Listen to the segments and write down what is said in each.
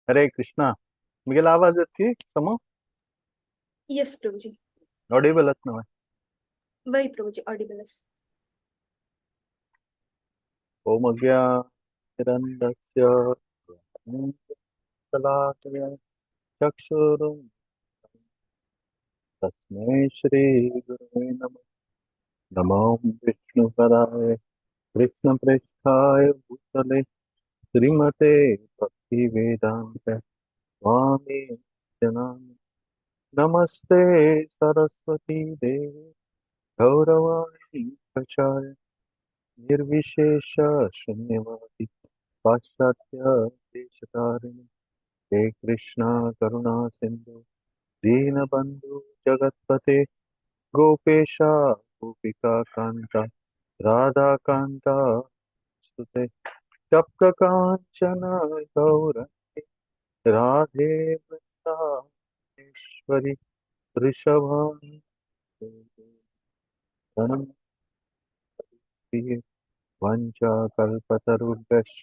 हरे कृष्णा. मुझे आवाज येते समो. यस प्रभुजी. ऑडिबल ना. वही प्रभुजी ऑडिबल. ओम अज्ञानतिरन्धस्य ज्ञानशलाकया चक्षुरुं तस्मै श्रीगुरुवे नमः. नमो विष्णुपदाय कृष्णप्रेष्ठाय भूतले श्रीमते भक्तिवेदान्त स्वामी जनानि नमस्ते सरस्वती देवी गौरवाणी प्रचार निर्विशेष शून्यवादी पाश्चात्य देशतारिणि हे कृष्णा करुणा सिंधु दीनबंधु जगतपते गोपेशा गोपिका कांता राधा कांता स्तुते तप्त कांचन गौर राधे वृंदावनेश्वरी वृषभानुसुते वंशाकल्पतरुभ्यश्च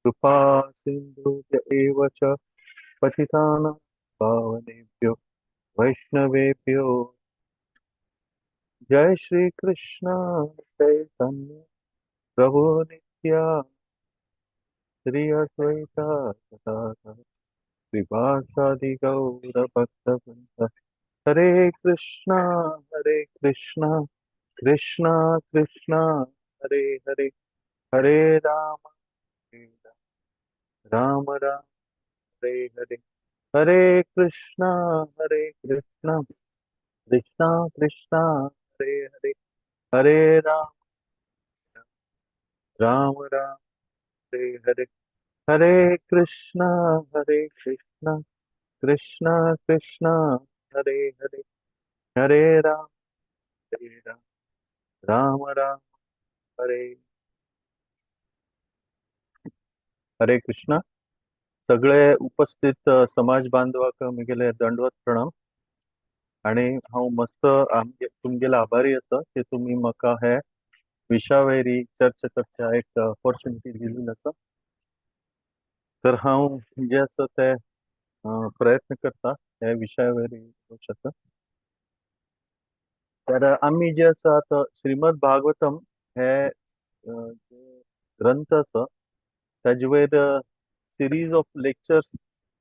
कृपा सिन्धुभ्य एव च पतितानां पावनेभ्यो वैष्णवेभ्यो जय श्री कृष्ण चैतन्य प्रभु नित्यानंद श्री अद्वैता गदाधर श्रीवासादि गौर भक्तवृंद हरे कृष्णा कृष्णा कृष्णा कृष्णा हरे हरे हरे राम राम राम हरे हरे हरे कृष्णा कृष्णा कृष्णा कृष्णा हरे हरे हरे राम राम राम हरे हरे हरे कृष्णा कृष्णा कृष्णा कृष्णा हरे हरे हरे राम राम राम हरे हरे कृष्णा. सगळे उपस्थित समाज बांधवाक मुगेले दंडवत प्रणाम. आणि हांव मस्त तुमगेले आभारी आसा की तुम्ही म्हाका हे विशयावयरी चर्चा करच्या एक ऑपॉर्च्युनिटी दिली आसा. तर हांव जे आसा ते प्रयत्न करता हे विशयावयरी उलोवच्याचो. तर आमी जे आसा आतां श्रीमद भागवतम हे जे ग्रंथ आसा ताजे वयर सिरीज ऑफ लेक्चर्स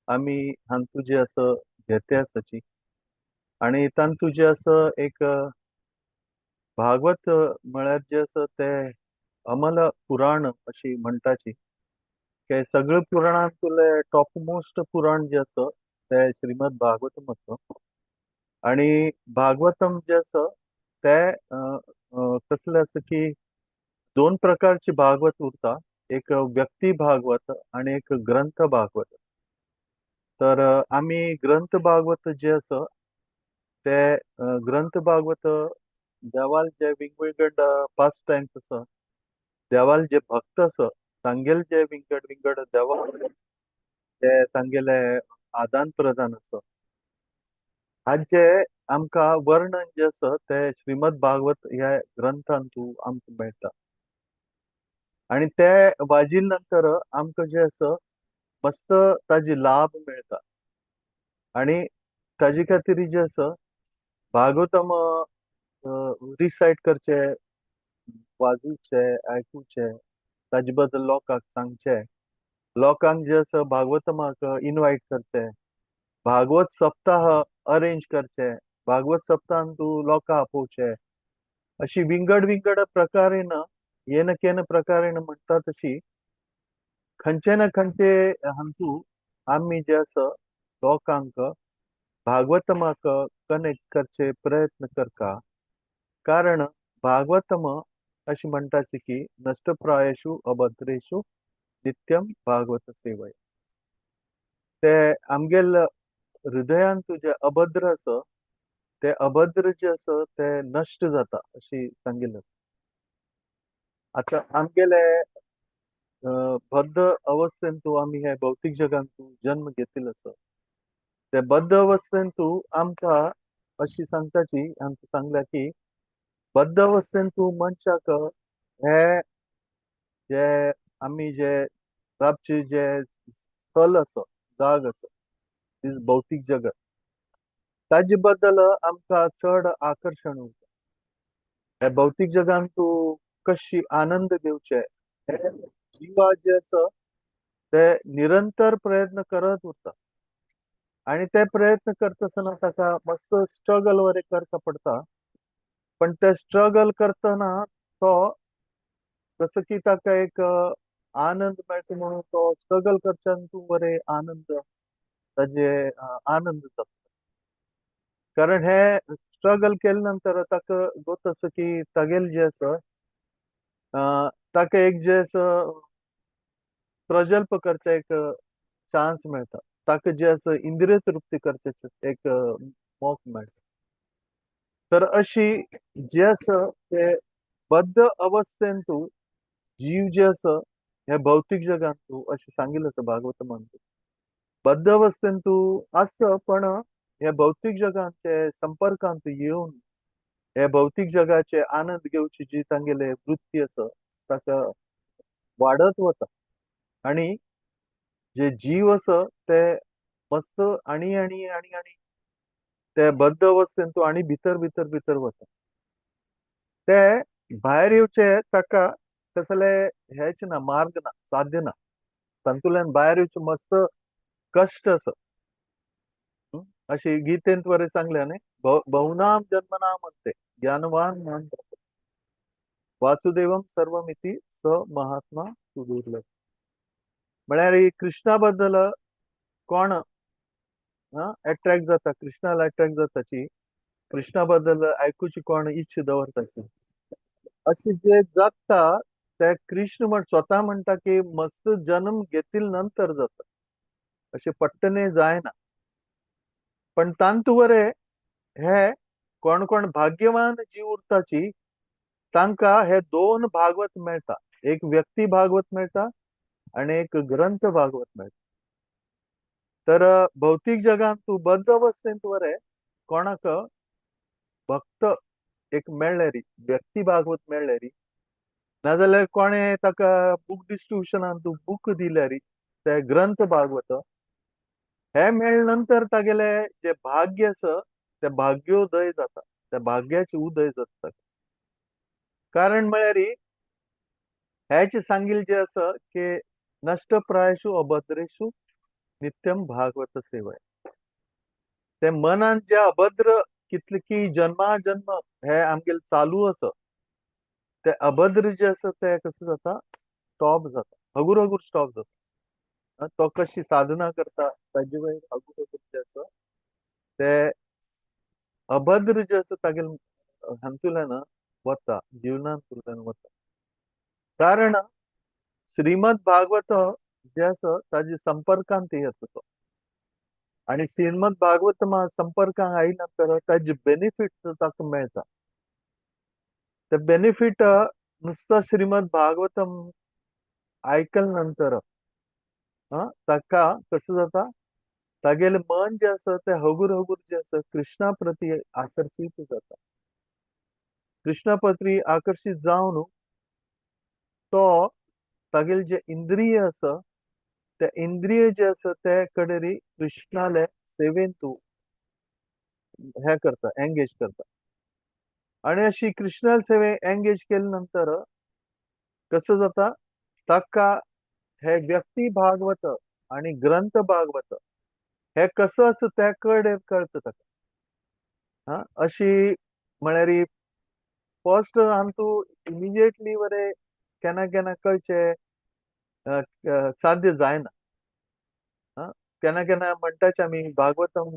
आमी हांतू जे आसा घेते आसाची. आणि तांतू जे आसा एक भागवत म्हळ्यार जे आसा ते अमल पुराण अशी म्हणटाची. के सगळे पुराणांतले टॉप मोस्ट पुराण जे आसा ते श्रीमद भागवतम आसा. आणि भागवतम जे आसा ते कसले आसा की दोन प्रकारचे भागवत उरता. एक व्यक्ती भागवत आणि एक ग्रंथ भागवत. तर आमी ग्रंथ भागवत जे आसा ते ग्रंथ भागवत देवाल जे वेगवेगळे पास्ट टाइम्स आसा देवाल जे भक्त आसा तांगेले जे विंगड विंगड देवा ते तांगेले आदान प्रदान आसा हाचे आमकां वर्णन जे आसा ते श्रीमद भागवत ह्या ग्रंथांतू आमकां मेळटा. आणि ते वाजिल नंतर आमकां जे आसा मस्त ताजे लाभ मेळटा. आणि ताजे खातीर जे आसा भागवतम रिसायट करचे वाजूचे आयकुचे ताजे बद्दल लोकांक सांगचे लोकांक जे आसा भागवतमाक इनवायट करचे भागवत सप्ताह अरेंज करचे भागवत सप्ताहान तूं लोकां आपोवचे अशी विंगड विंगड प्रकारेन येन केन प्रकारेन म्हणटा तशी खंयचे ना खंयचे हांतू आमी जे आसा लोकांक भागवतमाक कनेक्ट करचे प्रयत्न करता. कारण भागवतम अशी म्हणटाची की नष्टप्रायेषु अभद्रेषु नित्यम भागवत सेवय. ते आमगेल हृदयान जे अभद्र आसा ते अभद्र जे आसा ते नश्ट जाता अशी सांगिल्लें. आतां आमगेले बद्ध अवस्थेंतू आमी हे भौतीक जगांतू जन्म घेतिल्लो आसा. ते बद्ध अवस्थेंतू आमकां अशी सांगताची आमकां सांगल्या की बद्ध अवस्थेंतू मनशाक हे जे आमी जे राबचे जे स्थल आसा जाग आसा दीस भौतीक जगत ताजे बद्दल आमकां चड आकर्शण उरता. हे भौतीक जगान तूं कशी आनंद घेवचे हे जिवा जे आसा ते निरंतर प्रयत्न करत उरता आणि ते प्रयत्न करतासतना ताका मस्त स्ट्रगल वगैरे करता पडता. पण ते स्ट्रगल करतना तो जसं की ताका एक आनंद मेळटा म्हणून तो स्ट्रगल करच्यान तूं बरे आनंद ताजे आनंद जाता. कारण हे स्ट्रगल केले नंतर ताका गोत आसा की तागेले जे आसा ताका एक जे असं प्रजल्प करचे एक चान्स मेळटा. ताका जे आसा इंद्रिय तृप्ती करचें एक मोख मेळटा. तर अशी जे आसा ते बद्ध अवस्थेन तूं जीव जे आसा हे भौतीक जगान तूं अशें सांगिल्लें आसा भागवतमान. बद्ध अवस्थेन तूं आसा पण हे भौतीक जगाचे संपर्कांत येवन हे भौतीक जगाचे आनंद घेवची जी तांगेले वृत्ती आसा ताका वाडत वता आणि जे जीव आसा ते मस्त आणि ते बद्ध अवस्थेन तूं आनी भितर वता. ते भायर येवचे ताका कसले हेच ना मार्ग ना साध्य ना. तांतुल्यान भायर येवचें मस्त कश्ट आसा. अशें गीतेंत बरें सांगलें न्ही बहुनाम जन्मनाम अन्ते ज्ञानवान मां वासुदेवम सर्वमिती स महात्मा सुदुर्लभ. म्हळ्यार ही कृष्णा बद्दल कोण अट्रॅक्ट जाता कृष्णाला अट्रॅक्ट जाताची कृष्णा बद्दल आयकुची कोण इच्छा दवरताची अशें जे जाता ते कृष्ण स्वता म्हणटा की मस्त जन्म घेतिल नंतर जाता अशें पट्टने जायना. पण तांत वरे हे कोण कोण भाग्यवान जीव उरताची तांकां हे दोन भागवत मेळटा. एक व्यक्ती भागवत मेळटा आणि एक ग्रंथ भागवत मेळटा. तर भौतीक जगान तूं बद्ध अवस्थेंत वरे कोणाक भक्त एक मेळ्ळेरी व्यक्ती भागवत मेळ्ळेरी नाजाल्यार कोणें ताका बूक डिस्ट्रिब्युशनान तूं बूक दिल्यारी ते ग्रंथ भागवत हे मेळ नंतर तागेले जे भाग्य आसा ते भाग्योदय जाता. त्या भाग्याचे उदय जाता. कारण म्हळ्यार हेच सांगिल्लें जें आसा की नष्टप्रायेषु अभद्रेषु नित्यम भागवत सेवय. ते मनान जे अभद्र कितले की जन्मा जन्म हे आमगेले चालू आसा ते अभद्र जे आसा ते कसं जाता स्टॉप जाता. हगूर हगूर स्टॉप जाता. तो कशी साधना करता ताजे वयर हगूर हगूर जे आसा ते अभद्र जे आसा तागेले हातूंतल्यान वता जिवनांतल्यान वता. कारण श्रीमद भागवत जे आसा ताजे संपर्कांत येता तो आणि श्रीमद भागवत संपर्कांत आयले नंतर ताजे बेनिफिट ताका मेळटा. ते बेनिफिट नुसतं श्रीमद भागवतम आयकले नंतर ताका कसं जाता तागेलें मन जें आसा तें हगूर हगूर जें आसा कृष्णा प्रती आकर्शीत जाता. कृष्णा प्रती आकर्शीत जावन तो तागेले जे इंद्रिय आसा ते इंद्रिय जे आसा ते कडेन कृष्णाले सेवेन तूं हे करता एंगेज करता. आणि अशी कृष्णाले सेवे एंगेज केले नंतर कसं जाता ताका हे व्यक्ती भागवत आणि ग्रंथ भागवत हे कसं आसा ते कडेन कळटा ताका. अशी म्हळ्यार फर्स्ट आमकां इमिजिएटली बरें केन्ना केन्ना कळचें साध्य जायना. केन्ना केन्ना म्हणटाचे आमी भागवतम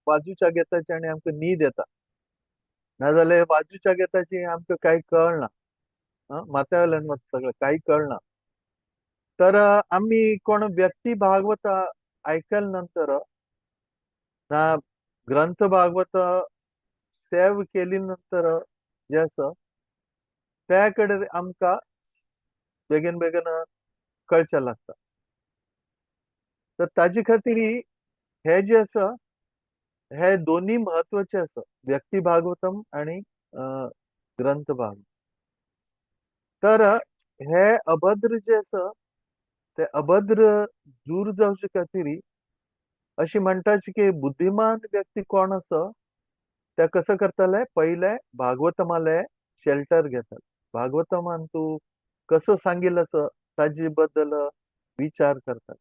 वाजूच्या घेताचे आनी आमकां न्हीद येता. नाजाल्यार वाजूच्या घेताची आमकां कांय कळना. माथ्या वयल्यान वता सगळें कांय कळना. तर आमी कोण व्यक्ती भागवत आयकले नंतर ना ग्रंथ भागवत सेव केली नंतर जे आसा त्या कडेन आमकां बेगीन बेगीन कळचें लागता. तर ताजे खातीर हे जे आसा हे दोन्ही म्हत्वाचे आसा व्यक्ती भागवतम आणि ग्रंथ भागवत. तर हे अभद्र जे आसा ते अभद्र दूर जावचे खातीर अशी म्हणटाची की बुद्धिमान व्यक्ती कोण असं त्या कसं करतले पहिले भागवतमाले शेल्टर घेतात. भागवतमान तू कसं सांगितलं असं ताजे बद्दल विचार करतात.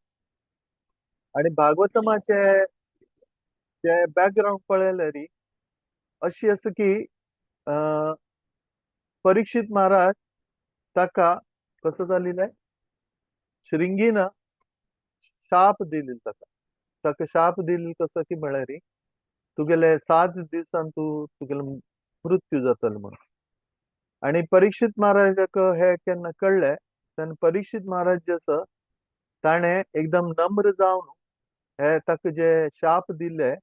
आणि भागवतमाचे ते बॅकग्राऊंड पळयल्यार अशी असं की परीक्षित महाराज ताका कसं जालेलें श्रिंगीन शाप दिलेलो ताका शाप दिलेलो कसं की म्हळ्यार तुगेले 7 दिवसान तुगेलो मृत्यू जातलो म्हणून. आणि परीक्षित महाराजाक हे केन्ना कळ्ळें तेन्ना परीक्षित महाराज जे आसा ताणें एकदम नम्र जावन हे ताका जे शाप दिले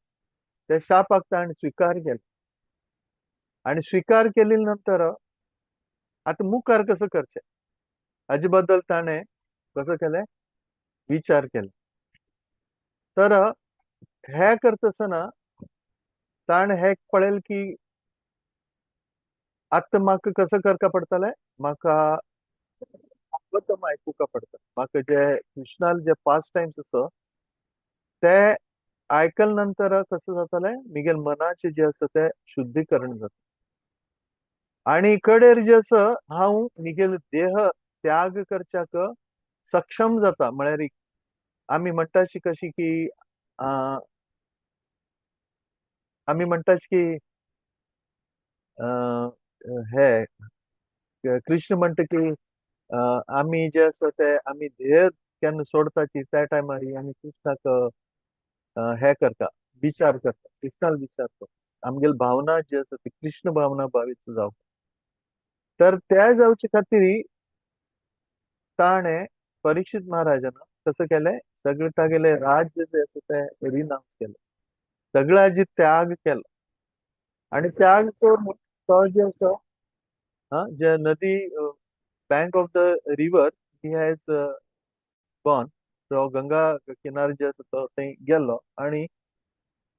ते शापाक ताणें स्वीकार केलो. आणि स्वीकार केले नंतर आता मुखार कसं करचें हाजे बद्दल ताणें कसं केलें विचार केलो. तर हे करतासतना ताणें हे पळयलें की आतां म्हाका कसं करचा पडटलें म्हाका भागवतम आयकुचा पडटा. म्हाका जे कृष्णाल जे पास्ट टाइम्स आसा ते आयकले नंतर कसं जातलें म्हगेल मनाचें जे आसा तें शुद्धीकरण जाता. आणि कडेर जे आसा हांव म्हगेलो देह त्याग करच्याक सक्षम जाता. म्हळ्यार आमी म्हणटाशी कशी की आमी म्हणटाशी की हे कृष्ण म्हणटा की आमी जे आसा ते आमी देह केन्ना सोडता की त्या टायमार आमी कृष्णाक हे करता विचार करता कृष्णाल विचार करता आमगेल भावना जी आसा ती कृष्ण भावना भावीत जावप. तर त्या जावचे खातीर ताणें परीक्षित महाराजान कसं केलें सगळे तागेले राज्य जे आसा ते रिनाउंस केले. सगळ्याची त्याग केलो. आणि त्याग करून तो जे आसा जे नदी bank of the river he has gone. तो गंगा किनारे जे आसा तो थंय गेल्लो आणि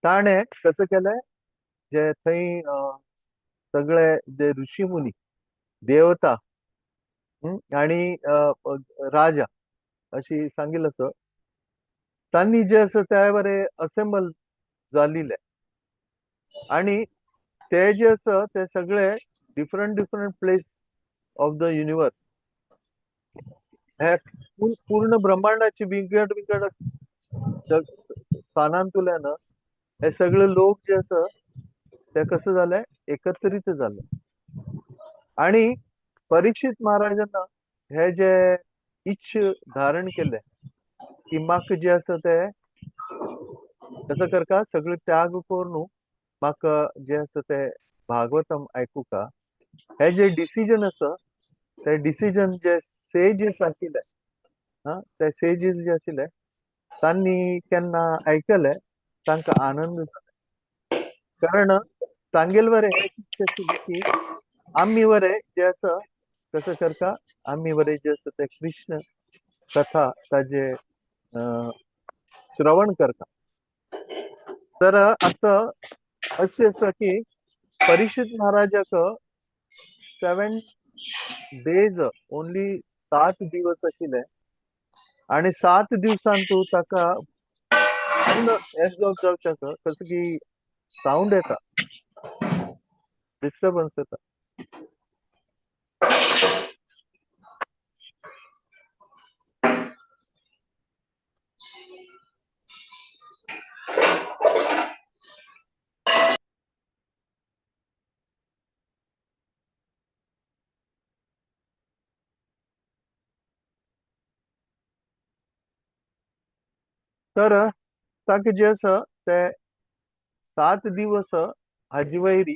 ताणें कसं केलें जे थंय सगळे जे ऋषी मुनी देवता आणि राजा अशी सांगिल्लें आसा तांणी जे आसा त्या बरें असेंबल जाल्लेले आणि ते जे आसा ते सगळे different different place of the universe हे पूर्ण ब्रह्मांडाची विंगड विंगड स्थानांतुल्यान हे सगळे लोक जे आसा ते कसं जाले एकत्रित जाले. आणि परीक्षित महाराजान हे जे इच्छ धारण केले की म्हाका जे आसा ते कसं करता सगळे त्याग करून म्हाका जे आसा ते भागवतम आयकुका हे जे डिसिजन आसा ते डिसिजन जे सेजीस आशिल्ले ते सेजीस जे आशिल्ले तांणी केन्ना आयकले तांकां आनंद जालो. कारण तांगेल वरें एक इच्छा आशिल्ली की आमी वरें जे आसा कसं करता आमी वरें जे आसा ते कृष्ण कथा ताजे श्रवण करता. तर आतां अशें आसा की परीक्षित महाराजाक 7 डेज ओन्ली 7 दिवस आशिल्ले आणि 7 दिवसान तूं ताका पूर्ण एब्जॉर्ब जावच्याक कसं की साऊंड येता डिस्टर्बन्स येता. तर ताका जे आसा ते 7 दिवस हाजे वयरी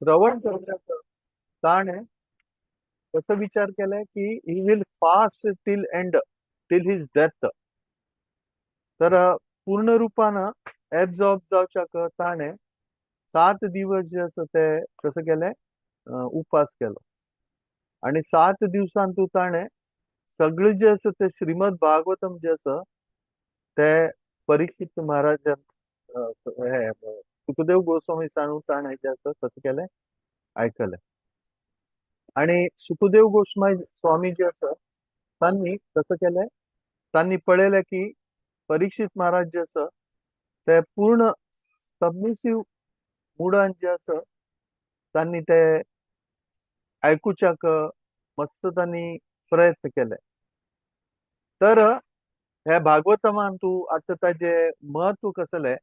श्रवण करच्याक ताणें कसो विचार केले की ही will fast till and till his death. तर पूर्ण रुपान एब्जॉर्ब जावच्याक ताणें 7 दिवस जे आसा ते कसं केलें उपास केलो. आणि 7 दिवसान तूं ताणें सगळें जे आसा ते श्रीमद भागवतम जे आसा ते परीक्षित महाराजान हे सुखदेव गोस्वामी सांगून ताणें जे आसा कसं केलें आयकलें. आणि सुखदेव गोस्वामी स्वामी जे आसा तांणी कसं केलें तांणी पळयलें की परीक्षित महाराज जे आसा ते पूर्ण सबमिसिव्ह मुडान जे आसा तांणी ते आयकुच्याक मस्त तांणी प्रयत्न केले. तर हे भागवतमान तूं आतां ताजे महत्व कसले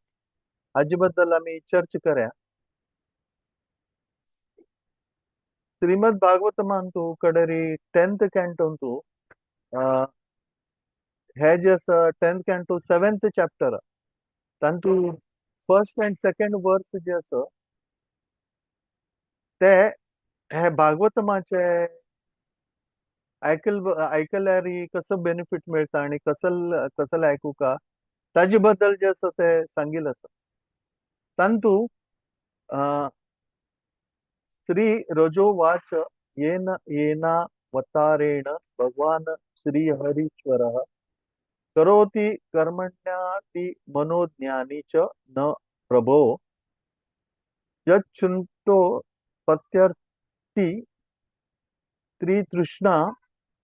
हाजे बद्दल आमी चर्चा करया. श्रीमद भागवतमान तूं कडेरी 10th कॅन्टोन तूं हे जे आसा 10th कॅन्टो 7th चॅप्टर तातूंत फर्स्ट एंड सेकंड वर्स जे आसा ते हे भागवतमाचे आयकल्यार कसो बेनिफिट मेळटा आनी कसले आयकुका ताजे बद्दल जे आसा ते सांगिल्लें आसा. तातूंत श्री रजोवाच येन येनावतारेण भगवान् श्रीहरीश्वरः करोति कर्मण्याति मनोज्ञानी च न प्रभो यच्छृणुतो पत्यर्थी त्रितृष्णा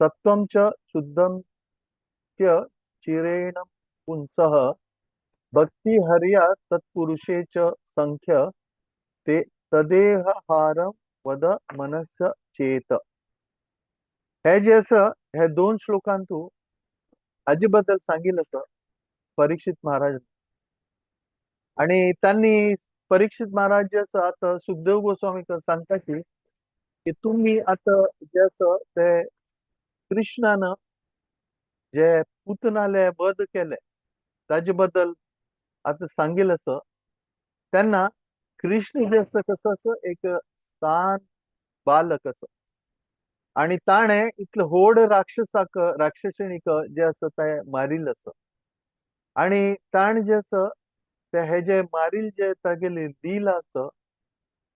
सत्वं च शुद्धं च चिरेण पुंसः भक्तिहर्या तत्पुरुषे च संख्य ते तदेहारं वद मनस चेत. हे जे आसा हे 2 श्लोकांत तूं हाजे बद्दल सांगिल्लें आसा परीक्षित महाराज. आणि त्यांनी परीक्षित महाराज जे आसा आतां सुखदेव गोस्वामीक सांगता की तुम्ही आता जे आसा ते कृष्णान जे पुतनाले वध केले ताजे बद्दल आता सांगिल्लें आसा. तेन्ना कृष्ण जे आसा कसो आसा एक शांत बालक आसा आणि ताणें इतले व्हड राक्षसणीक जे आसा ते मारिल्ले आसा. आणि ताण जे आसा ते हे जे मारील जे तागेली लीला आसा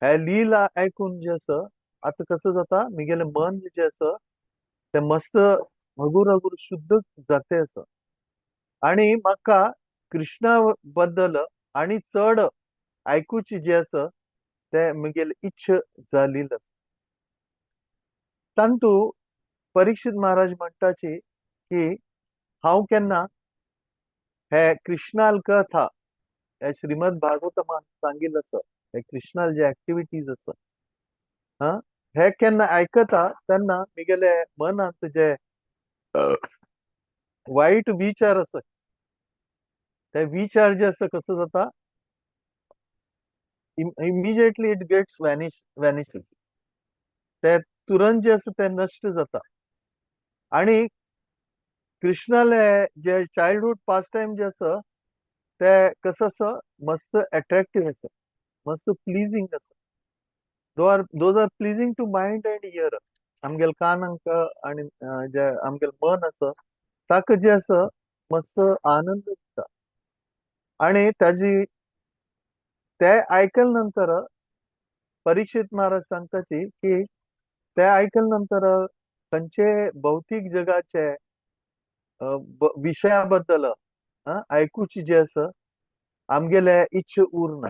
हे लीला ऐकून जे आसा आता कसं जाता म्हगेलें मन जे आसा ते मस्त हगूर हगूर शुद्ध जाते आसा. आणि म्हाका कृष्णा बद्दल आणि चड आयकुची जे आसा ते म्हगेली इच्छा जाल्ली आसा. तांतू परीक्षित महाराज म्हणटाची की हांव केन्ना हे कृष्णाल कथा हे श्रीमद भागवतमान सांगिल्लें आसा हे कृष्णाल जे एक्टिविटीज आसा हे केन्ना आयकता तेन्ना म्हगेले मनांत जे वाईट विचार आसा ते विचार जे आसा कसो जाता इमिजिएटली इट गेट्स वॅनिश ते तुरंत जे आसा ते नष्ट जाता. आणि कृष्णाले जे चाइल्डहूड पास्ट टाइम जे आसा ते कसो आसा मस्त अट्रॅक्टिव्ह आसा मस्त प्लीजिंग आसा. Those are pleasing to mind and ear. आमगेल कानांक आणि जे आमगेल मन आसा ताका जे आसा मस्त आनंद दिता. आणि ताजी ते आयकल नंतर परीक्षित महाराज सांगताची की ते आयकल नंतर खंयचे भौतीक जगाचे विशया बद्दल आयकुची जे आसा आमगेले इच्छा उरना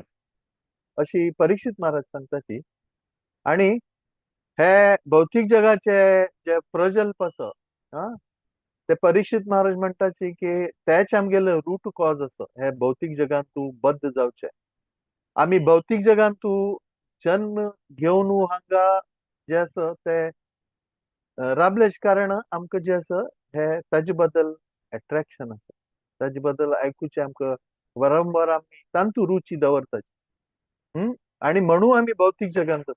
अशी परीक्षित महाराज सांगताची. आणि हे भौतीक जगाचे जे प्रजल्प आसा ते परीक्षित महाराज म्हणटाची की तेच आमगेले रूट कॉज आसा हे भौतीक जगांत तूं बद्ध जावचे. आमी भौतीक जगांत तूं जन्म घेवन हांगा जे आसा ते राबल्याचे कारण आमकां जे आसा हे ताजे बद्दल अट्रॅक्शन आसा ताजे बद्दल आयकुचे आमकां वारंवार आमी तांतू रुची दवरताची. आणि म्हणून आमी भौतीक जगांत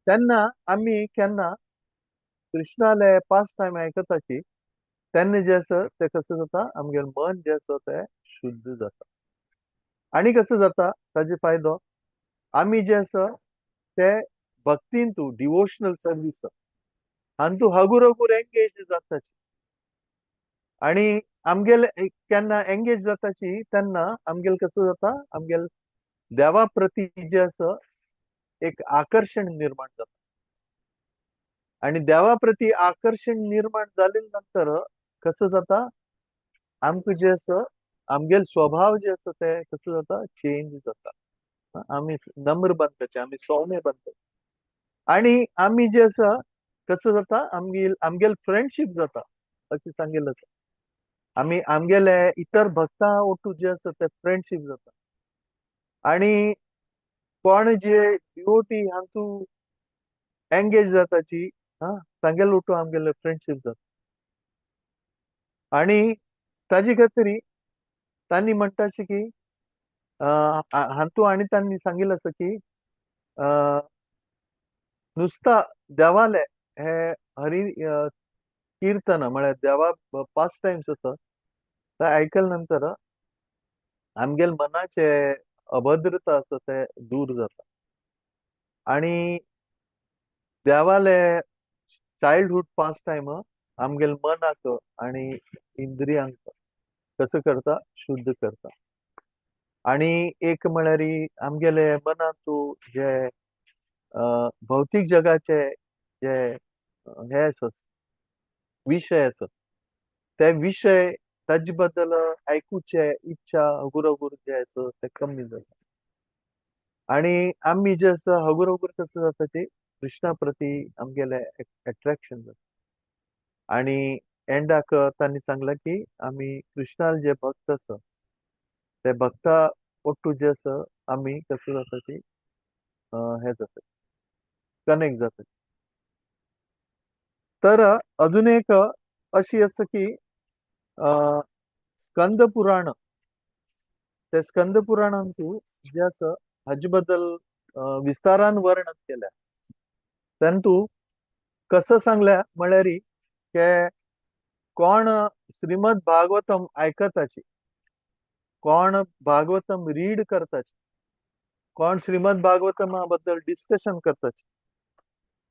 तेन्ना आमी केन्ना कृष्णाले पास्ट टाइम आयकताची तेन्ना जे आसा ते कसं जाता आमगेलें मन जे आसा ते शुद्ध जाता. आणि कसं जाता ताजे फायदो आमी जे आसा ते भक्तीन तूं डिवोशनल सर्वीस हातूंत तूं हगूर हगूर एंगेज जाताची. आणि आमगेले केन्ना एंगेज जाताची तेन्ना आमगेल कसं जाता आमगेल देवा प्रती जे आसा एक आकर्षण निर्माण जाता. आणि देवा प्रती आकर्षण निर्माण जाले नंतर कसं जाता आमकां जे आसा आमगेल स्वभाव जे आसा ते कसं जाता चेंज जाता. आमी नम्र बनताचे आमी सौम्य बनताचे. आणि आमी जे आसा कसं जाता आमगेल फ्रेंडशीप जाता अशें सांगिल्लें आसा. आमी आमगेले इतर भक्तां ओटू जे आसा ते फ्रेंडशीप जाता आणि कोण जे डिवोटी हातू एंगेज जाताची तांगेलो ओटू आमगेले फ्रेंडशीप जाता आणि ताजे खातीर तांणी म्हणटा अशें की हातू आनी तांणी सांगिल्लें आसा की नुसता देवाले हे हरी कीर्तन म्हळ्यार देवा पास्ट टाइम्स आसा ते आयकले नंतर आमगेल मनाचे अभद्रता आसा ते दूर जाता आणि देवाले चाइल्डहूड पास्ट टाइम आमगेल मनाक आणि इंद्रियांक कसं करता शुद्ध करता आणि एक म्हळ्यार आमगेले मनांतू जे भौतीक जगाचे जे हे आसा विशय आसा ते विशय ताजे बद्दल आयकुचे इच्छा हगुर जे आसा ते कमी जाता आणि आमी जे आसा हगुर कसं जाता ते कृष्णा प्रती आमगेले अट्रॅक्शन जाता आणि एंडाक तांणी सांगला की आमी कृष्णाल जे भक्त आसा ते भक्ता ओटू जे आसा आमी कसं जाता ती हे जाता कनेक्ट जाता तर अजून एक अशी आसा की स्कंद पुराण ते स्कंद पुराणांतू जे आसा हाजे बद्दल विस्तारान वर्णन केल्या तांतू कसं सांगल्या म्हळ्यार के कोण श्रीमद भागवतम आयकताची कोण भागवतम रीड करताची कोण श्रीमद भागवतमा बद्दल डिस्कशन करताची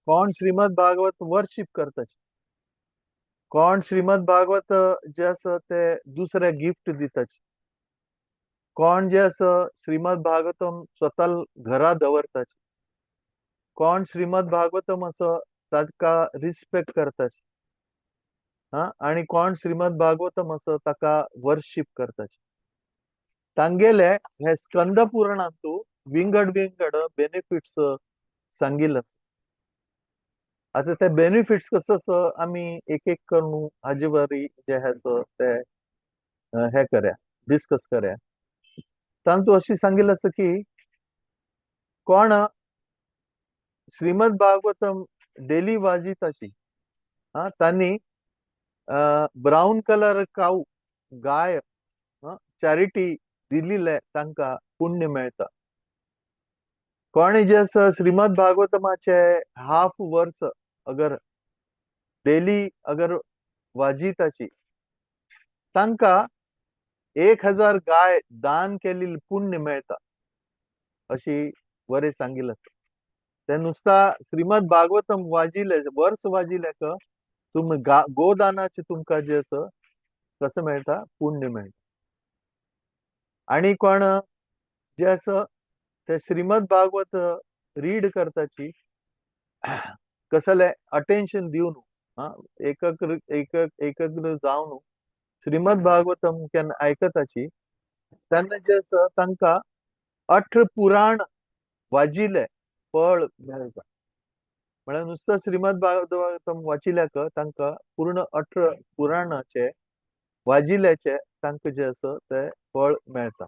कोण श्रीमद भागवत वर्शिप करताची कोण श्रीमद भागवत जे आसा ते दुसरे गिफ्ट दिताची कोण जे आसा श्रीमद भागवतम स्वता घरा दवरताची कोण श्रीमद भागवतम असो ताका रिस्पेक्ट करताची आणि कोण श्रीमद भागवतम असो ताका वर्शिप करताची तांगेले हे स्कंद पुराणांतू विंगड विंगड बेनिफिट्स सांगिल्ले आसा आता ते बेनिफिट्स कसं आसा आमी एक एक करून हाजे वरी जे आसा ते हे करया डिस्कस करया तांतू अशी सांगिल्लें आसा की कोण श्रीमद भागवतम डेली वाजिताची तांणी ब्राऊन कलर काऊ गाय चॅरिटी दिल्लीले तांकां पुण्य मेळटा कोणी जे आसा श्रीमद भागवतमाचे हाफ वर्स अगर डेली अगर वाजिताची तांकां 1000 गाय दान केलेली पुण्य मेळटा अशी वरे सांगिल्लें आसा ते नुसता श्रीमद भागवतम वाजिले वर्स वाजिल्याक तुम गोदानाचे तुमकां जे आसा कसं मेळटा पुण्य मेळटा आणि कोण जे आसा ते श्रीमद भागवत रीड करताची कसले अटेन्शन दिवन एकाग्र जावन श्रीमद भागवतम केन्ना आयकताची तेन्ना जे आसा तांकां 18 पुराण वाजिले फळ मेळटा म्हळ्यार नुसतं श्रीमद भागवतम वाचिल्याक तांकां पूर्ण 18 पुराणाचे वाजिल्याचे तांकां जे आसा ते फळ मेळटा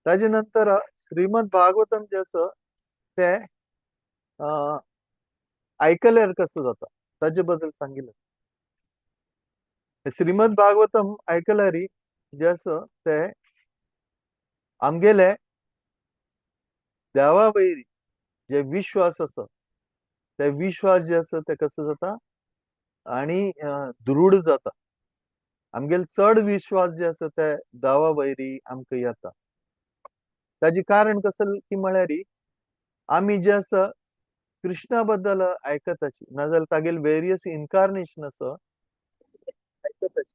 ताजे नंतर श्रीमद भागवतम जे आसा ते आयकल्यार कसं जाता ताजे बद्दल सांगिल्लें श्रीमद भागवतम आयकल्यार जे आसा ते आमगेले देवा वयरी जे विश्वास आसा ते विश्वास जे आसा ते कसं जाता आणि दृढ जाता आमगेले चड विश्वास जे आसा ते देवा वयरी आमकां येता ताजे कारण कसं की म्हळ्यार आमी जे आसा कृष्णा बद्दल आयकताची नाजाल्यार तागेले वेरियस इन्कारनेशन आसा आयकताची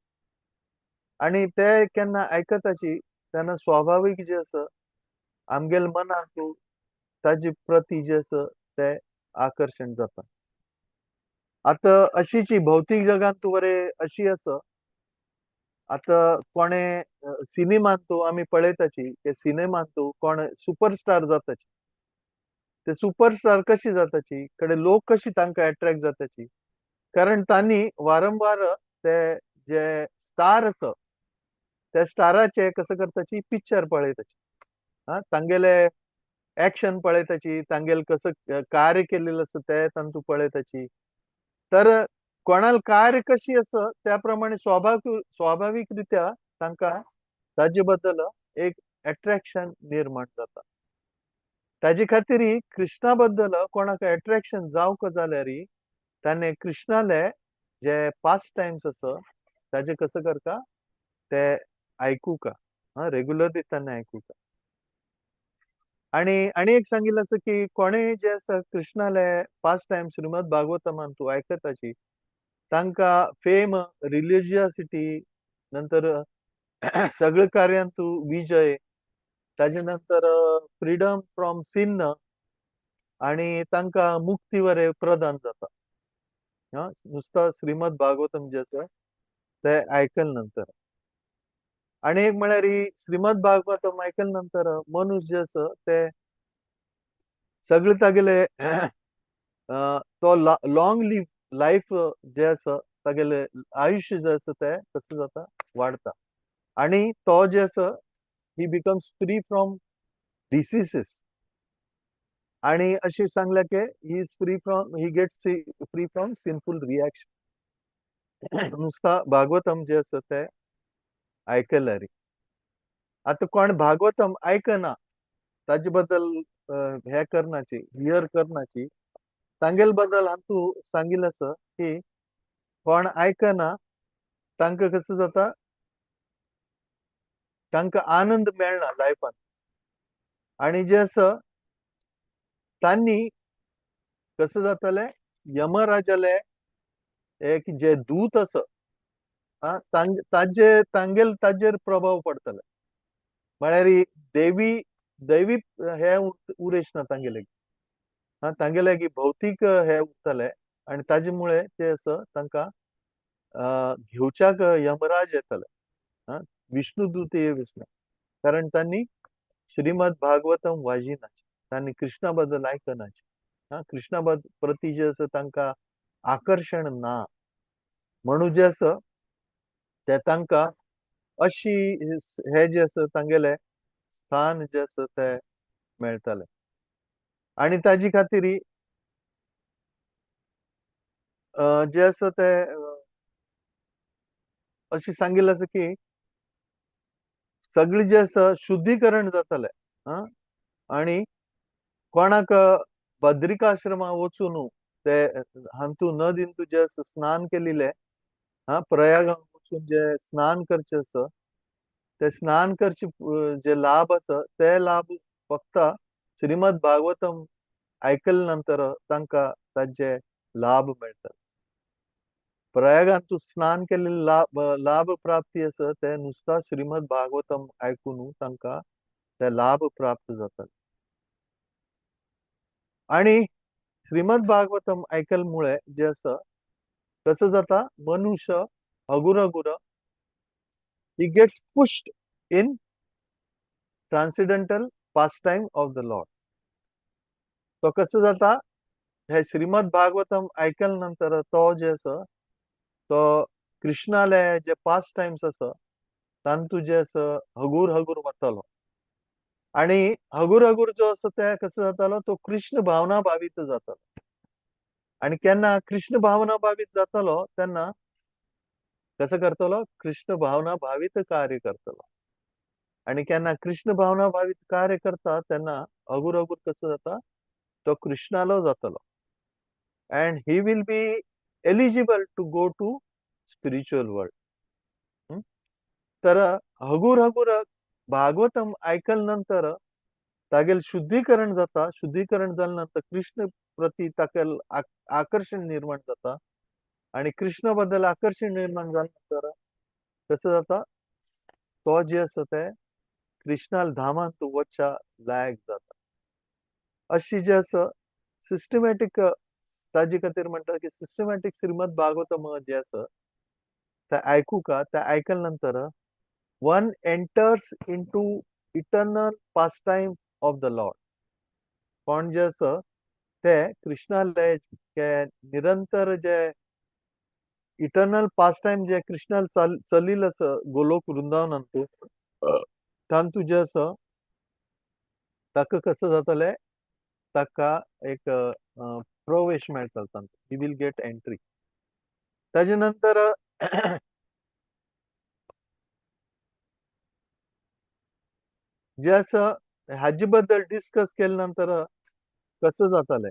आणि ते केन्ना आयकताची तेन्ना स्वाभावीक जे आसा आमगेले मनाक ताजे प्रती जे आसा ते आकर्शण जाता आता अशीच ही भौतीक जगांत वरे अशी आसा आता कोणे सिनेमांतू आमी पळयताची ते सिनेमांतू कोण सुपरस्टार जाताची ते सुपरस्टार कशी जाताची कडे लोक कशी तांकां अट्रॅक्ट जाताची कारण तांणी वारंवार ते जे स्टार असो त्या स्टाराचे कसं करताची पिक्चर पळयताची तांगेले ऍक्शन पळयताची तांगेल कसं कार्य केलेलं असं ते तांतू पळयताची तर कोणाला कार्य कशी असं त्याप्रमाणे स्वाभाविकरित्या तांकां ताजे बद्दल एक अट्रॅक्शन निर्माण जाता ताजे खातीर कृष्णा बद्दल कोणाक अट्रॅक्शन जावंक जाल्यार ताणें कृष्णाले जे पास्ट टाइम्स आसा ताजे कसं करता ते आयकूका रेग्युलरली ताणें आयकूका आणि एक सांगिल्लें आसा की कोणेय जे आसा कृष्णाले पास्ट टाइम श्रीमद भागवतमान तूं आयकताची तांकां फेम रिलिजियसिटी नंतर सगळ्या कार्यान तूं विजय ताजे नंतर फ्रीडम फ्रॉम सिन आणि तांकां मुक्ती वरे प्रदान जाता नुसतं श्रीमद भागवतम जे आसा ते आयकले नंतर आणि एक म्हळ्यार श्रीमद भागवतम आयकले नंतर मनुष्य जे आसा ते सगळे तागेले तो लॉंग लाईफ जे आसा तागेले आयुष्य जे आसा ते कसं जाता वाडता आणि तो जे आसा ही बिकम्स फ्री फ्रॉम डिसीसीस आणि अशें सांगलें की ही gets free from sinful reaction नुसता भागवतम जे आसा ते आयकल्यार आतां कोण भागवतम आयकना ताजे बद्दल हे करनाची हियर करनाची तांगेल बद्दल हांतू सांगिल्लें आसा की कोण आयकना तांकां कसं जाता तांकां आनंद मेळना लायफान आणि जे आसा तांणी कसं जातालें यमराजाले एक जे दूत आसा तांगेर प्रभाव पडटले म्हळ्यार देवी दैवी हे उरेशना तांगेले तांगेले भौतीक हे उरतले आणि ताजे मुळे ते आसा तांकां घेवच्याक यमराज येतले विष्णू दूत येवचना कारण तांणी श्रीमद भागवतम वाजिनाची तांणी कृष्णा बद्दल आयकनाची कृष्णा प्रती जे आसा तांकां आकर्शण ना म्हणून जे आसा ते तांकां अशी हे जे आसा तांगेले स्थान जे आसा ते मेळटले आणि ताजे खातीर जे आसा ते अशें सांगिल्लें आसा की सगळें जे आसा शुद्धीकरण जातले आणि कोणाक बद्रिकाश्रमा वचून ते हांतू नदीन तुजे स्नान केलेले प्रयागान वचून जे स्नान करचे आसा ते स्नान करचे जे लाभ आसा ते लाभ फक्त श्रीमद भागवतम आयकले नंतर तांकां ताजे लाभ मेळटा प्रयागान तूं स्नान केलेले लाभ प्राप्ती आसा ते नुसता श्रीमद भागवतम आयकून तांकां ते लाभ प्राप्त जातात आणि श्रीमद भागवतम आयकले मुळे जे आसा कसं जाता मनुष्य हगुर he gets pushed in transcendental pastime of the Lord. तो कसं जाता हे श्रीमद भागवतम आयकले नंतर तो जे आसा तो कृष्णाले जे पास्ट टाइम्स आसा तांतू जे आसा हगूर वतलो आणि हगूर जो आसा ते कसं जातालो तो कृष्ण भावना भावीत जातालो आणि केन्ना कृष्ण भावना भावीत जातालो तेन्ना कसं करतलो कृष्ण भावना भावीत कार्य करतलो आणि केन्ना कृष्ण भावना भावीत कार्य करता तेन्ना हगूर कसं जाता तो कृष्णालो जातलो and he will be eligible to go to spiritual world तर हगूर भागवतम आयकल नंतर तागेल शुद्धीकरण जाता शुद्धीकरण जाले नंतर कृष्ण प्रती तागेल आकर्षण निर्माण जाता आणि कृष्ण बद्दल आकर्षण निर्माण जाले नंतर कसं जाता तो जे आसा ते कृष्णाल धामान तूं वचच्या लायक जाता अशी जे आसा सिस्टमॅटीक ताजे खातीर म्हणटा की सिस्टमॅटीक श्रीमद भागवतम जे आसा ते आयकूका ते आयकले नंतर one enters into eternal pastime of the lord कोण जे आसा ते कृष्णाले निरंतर जे इटर्नल पास्ट टाइम जे कृष्णाल चलिल असं गोलोक वृंदावनांतू तांतू जे असं ताका कसं जातले ताका एक प्रवेश मेळटलो तांतू ही विल गेट एंट्री ताजे नंतर जे असं हाजे बद्दल डिस्कस केले नंतर कसं जातले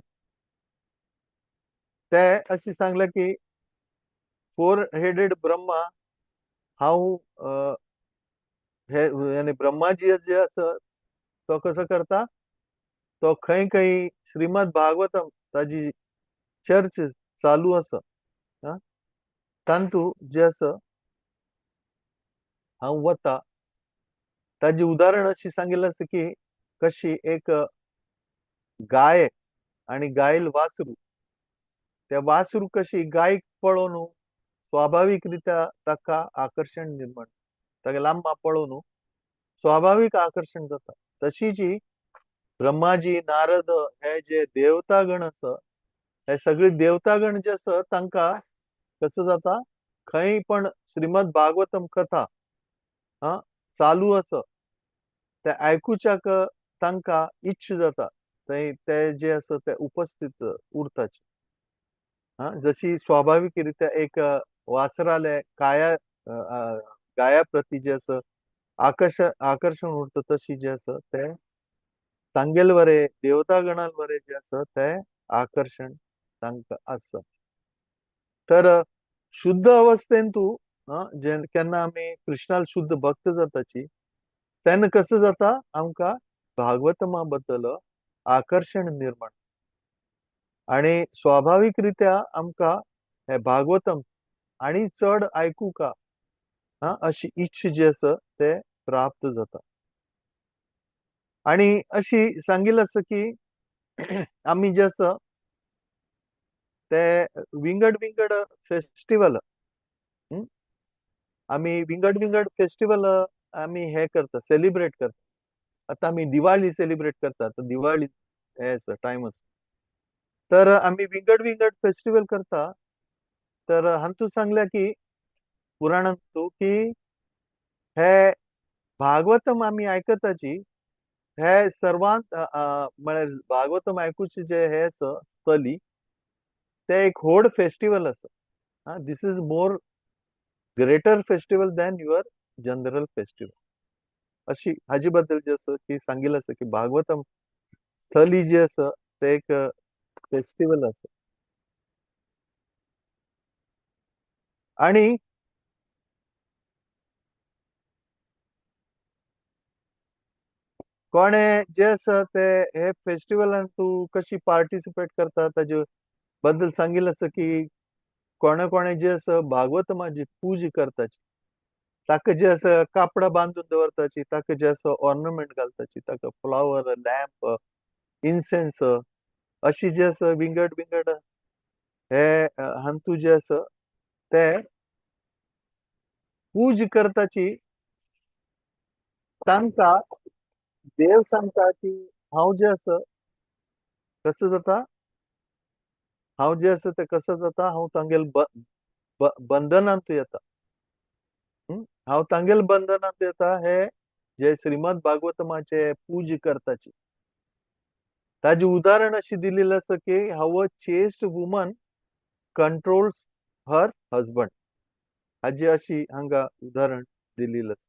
ते अशी सांगले की 4 हेडेड ब्रह्मा हांव हे यानी ब्रह्माजी जे असं तो कसं करता तो खंय खंय श्रीमद भागवतम ताजी चर्च चालू आसा आं? तांतू जे असं हांव वता ताजी उदाहरण अशी सांगिल्लें आसा की कशी एक गाय आणि गायल वासरू त्या वासरू कशी गायक पळोवन स्वाभाविकरित्या ताका आकर्षण निर्माण ताका लांब पळोवन स्वाभाविक आकर्षण जाता तशी जी ब्रह्माजी नारद हे जे देवतागण आसा हे सगळे देवतागण जे आसा तांकां कसं जाता खंय पण श्रीमद भागवतम कथा आं चालू आसा ते आयकुच्याक तांकां इच्छ जाता थंय ते जे आसा ते उपस्थित उरताचे जशी स्वाभाविकरित्या एक वासराले गाया प्रती जे आसा आकर्षण उरता तशी जे आसा ते तांगेल वरे देवतागणाल वरे जे आसा ते आकर्षण तांकां आसा तर शुद्ध अवस्थेन तूं जे केन्ना आमी कृष्णाल शुद्ध भक्त जाताची तेन्ना कसं जाता आमकां भागवतमा बद्दल आकर्षण निर्माण आणि स्वाभाविकरित्या आमकां हे भागवतम आणि चड आयकूंका अशी इच्छ जी आसा ते प्राप्त जाता आणि अशी सांगिल्लें आसा की आमी जे आसा ते विंगड विंगड फेस्टिवल आमी विंगड विंगड फेस्टिवल आमी हे करता सेलिब्रेट करता आतां आमी दिवाळी सेलिब्रेट करता आतां दिवाळी हे आसा टायम आसा तर आमी विंगड विंगड फेस्टिवल करता तर हातूंत सांगल्या की पुराणांतू की हे भागवतम आमी आयकताची हे सर्वांत म्हळ्यार भागवतम आयकुचे जे हे आसा स्थली ते एक व्हड फेस्टिवल आसा this is more greater festival than your general festival अशी हाजे बद्दल जे आसा की सांगिल्लें आसा की भागवतम स्थली जी आसा ते एक फेस्टिवल आसा आणि कोणे जे आसा ते हे फेस्टिवलान तूं कशी पार्टिसिपेट करता ताजे बद्दल सांगिल्लें आसा की कोणे कोणे जे आसा भागवतमाची पूजा करताची ताका जे आसा कापडां बांदून दवरताची ताका जे आसा ऑर्नमेंट घालताची ताका फ्लावर लॅम्प इन्सेन्स अशी जे आसा विंगड विंगड हे हांतू जे आसा ते पूज करताची तांकां देव सांगता की हांव जे आसा कसं जाता हांव जे आसा ते कसं जाता हांव तांगेल बंधनांत येता हांव तांगेल बंधनांत येता हे जे श्रीमद भागवतमाचे पूज करताची ताजी उदाहरण अशी दिलेली आसा की how a chaste woman controls her husband हाजी अशी हांगा उदाहरण दिलेली आसा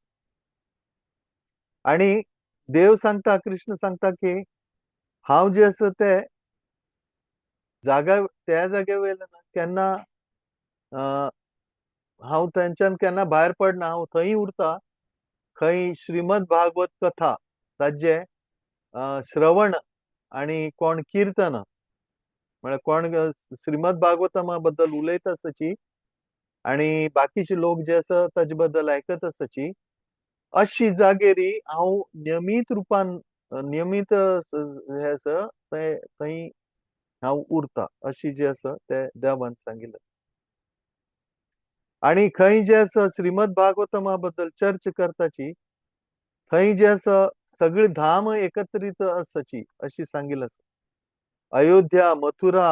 आणि देव सांगता कृष्ण सांगता की हांव जे आसा ते त्या जाग्या वयल्यान केन्ना हांव थंयच्यान केन्ना भायर पडना हांव थंय उरता खंय श्रीमद भागवत कथा ताजे श्रवण आणि कोण कीर्तन म्हळ्यार कोण श्रीमद भागवतमा बद्दल उलयता आसची आणि बाकीचे लोक जे आसा ताजे बद्दल आयकत आसची अशी जागेरी हांव नियमीत रुपान नियमीत हे आसा थंय हांव उरता अशी जे आसा ते देवान सांगिल्लें आणि खंय जे आसा श्रीमद भागवतमा बद्दल चर्च करताची थंय जे आसा सगळी धाम एकत्रित आसाची अशी सांगिल्लें आसा अयोध्या मथुरा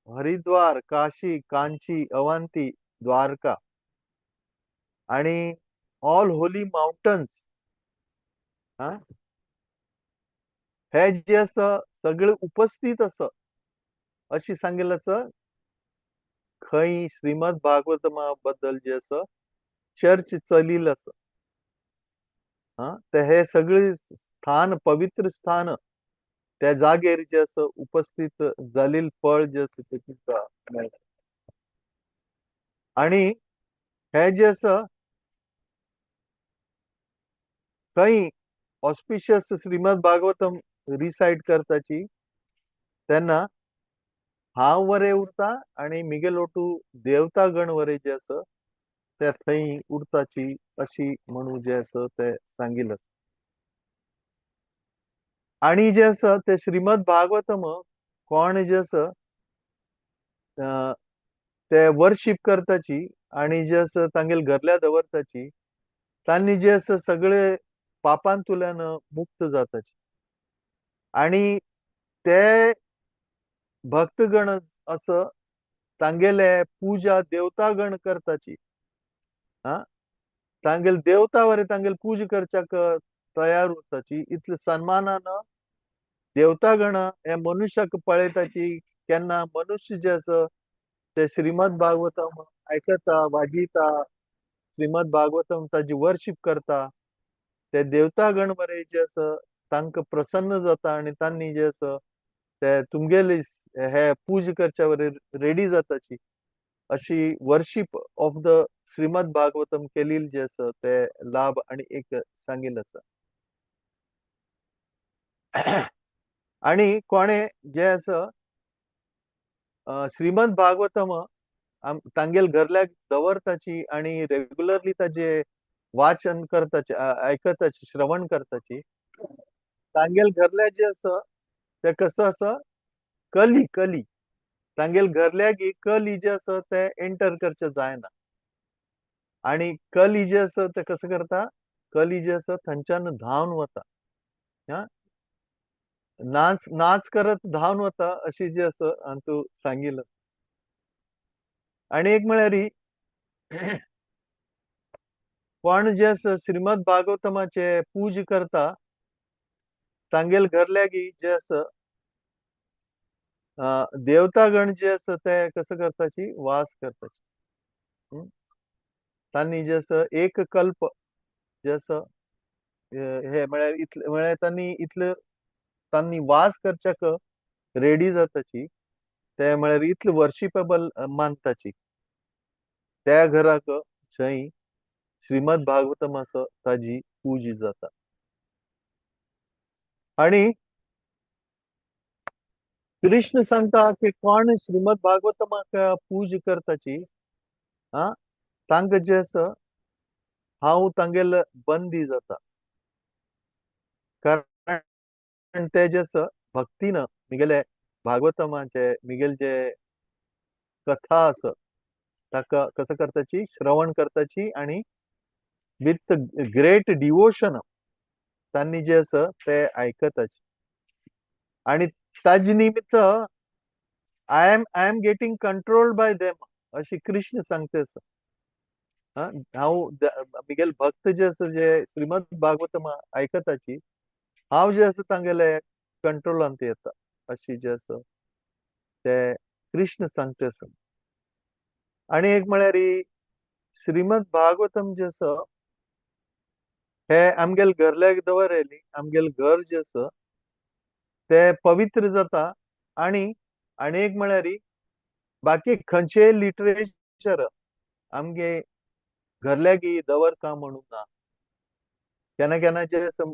हरिद्वार काशी कांची अवंती द्वारका आणि ऑल होली माउंटन्स हे जे असं सगळे उपस्थित असं अशी सांगेल असं खंय श्रीमद भागवतमा बद्दल जे असं चर्च चलील असं तर हे सगळे स्थान पवित्र स्थान त्या जागेर जे असं उपस्थित जालील पळ जे असं ते तुमका मेळटा. आणि हे जे असं खंय ऑस्पिशियस श्रीमद भागवतम रिसाइड करताची तेन्ना हांव वरे उरता आणि मिगेल ओटू देवता गण वरे जे असं ते थंय उरताची अशी म्हणून जे असं ते सांगिल्लें. आणि जे असं ते श्रीमद भागवतम कोण जे असं अं, ते वर्शिप करताची आणि जे असं तांगेल घरल्या दवरताची तांणी जे असं सगळे पापांतुल्यान मुक्त जाताची आणि ते भक्तगण असं तांगेले पूजा देवतागण करताची हा तांगेल देवता वरे तांगेल पूज करच्याक तयार उरताची इतले सन्मानान देवतागण हे मनुष्याक पळयताची केन्ना मनुष्य जे असं ते श्रीमद भागवतम आयकता वाजिता श्रीमद भागवतम ताजी वर्शिप करता ते देवतागण बरे जे असं तांकां प्रसन्न जाता आणि तांणी जे असं ते तुमगेले हे पूज करच्या वरे रेडी जाताची अशी worship of the Shrimad Bhagavatam केलेली जे असं ते लाभ आणि एक सांगिल आसा. आणि कोणे जे असं श्रीमद भागवतम तांगेल घरल्याक दवरताची आणि रेग्युलरली ताजे वाचन करताचे आयकताची श्रवण करताची तांगेल घरल्या जे असं ते कसं असं कली कली तांगेल घरल्याक कली जे असं ते एंटर करचे जायना आणि कली जे असं ते कसं करता कली जे असं थंयच्यान धांवन वता हा नाच नाच करत धांवन वता अशी जे असं हातूं सांगिल्लें. आणि एक म्हळ्यार कोण जे असं श्रीमद भागवतमाचे पूज करता तांगेल घरल्यागी जे असं देवतागण जे असं ते कसं करताची वास करताची तांणी जे असं एक कल्प जे असं हे म्हळ्यार इतले म्हळ्यार तांणी इतले तांणी वास करच्याक रेडी जाताची ते म्हळ्यार इतले वर्शिपेबल मानताची त्या घराक जंय श्रीमद भागवतम असं ताजी पूज जाता. आणि कृष्ण सांगता की कोण श्रीमद भागवतमाक पूज करताची तांकां जे असं हांव तांगेल बंदी जाता कारण ते जे असं भक्तीन मिगेले भागवतमाचे मिगेल जे कथा असं ताका कसं करताची श्रवण करताची आणि विथ ग्रेट डिवोशन तांणी जे असं ते आयकताची आणि ताजे निमित्त I am getting controlled by them अशी कृष्ण सांगते असं हांव मिगेल भक्त जे असं जे श्रीमद भागवतम आयकताची हांव जे असं तांगेले कंट्रोलांत येता अशी जे असं ते कृष्ण सांगते असं. आणि एक म्हळ्यार श्रीमद भागवतम जे असं हे आमगेल घरल्याक दवरयली आमगेल घर जे असं ते पवित्र जाता आणि एक म्हळ्यार बाकी खंयचेय लिटरेचर आमगे घरल्यागी दवरता म्हणून ना केन्ना केन्ना जे असं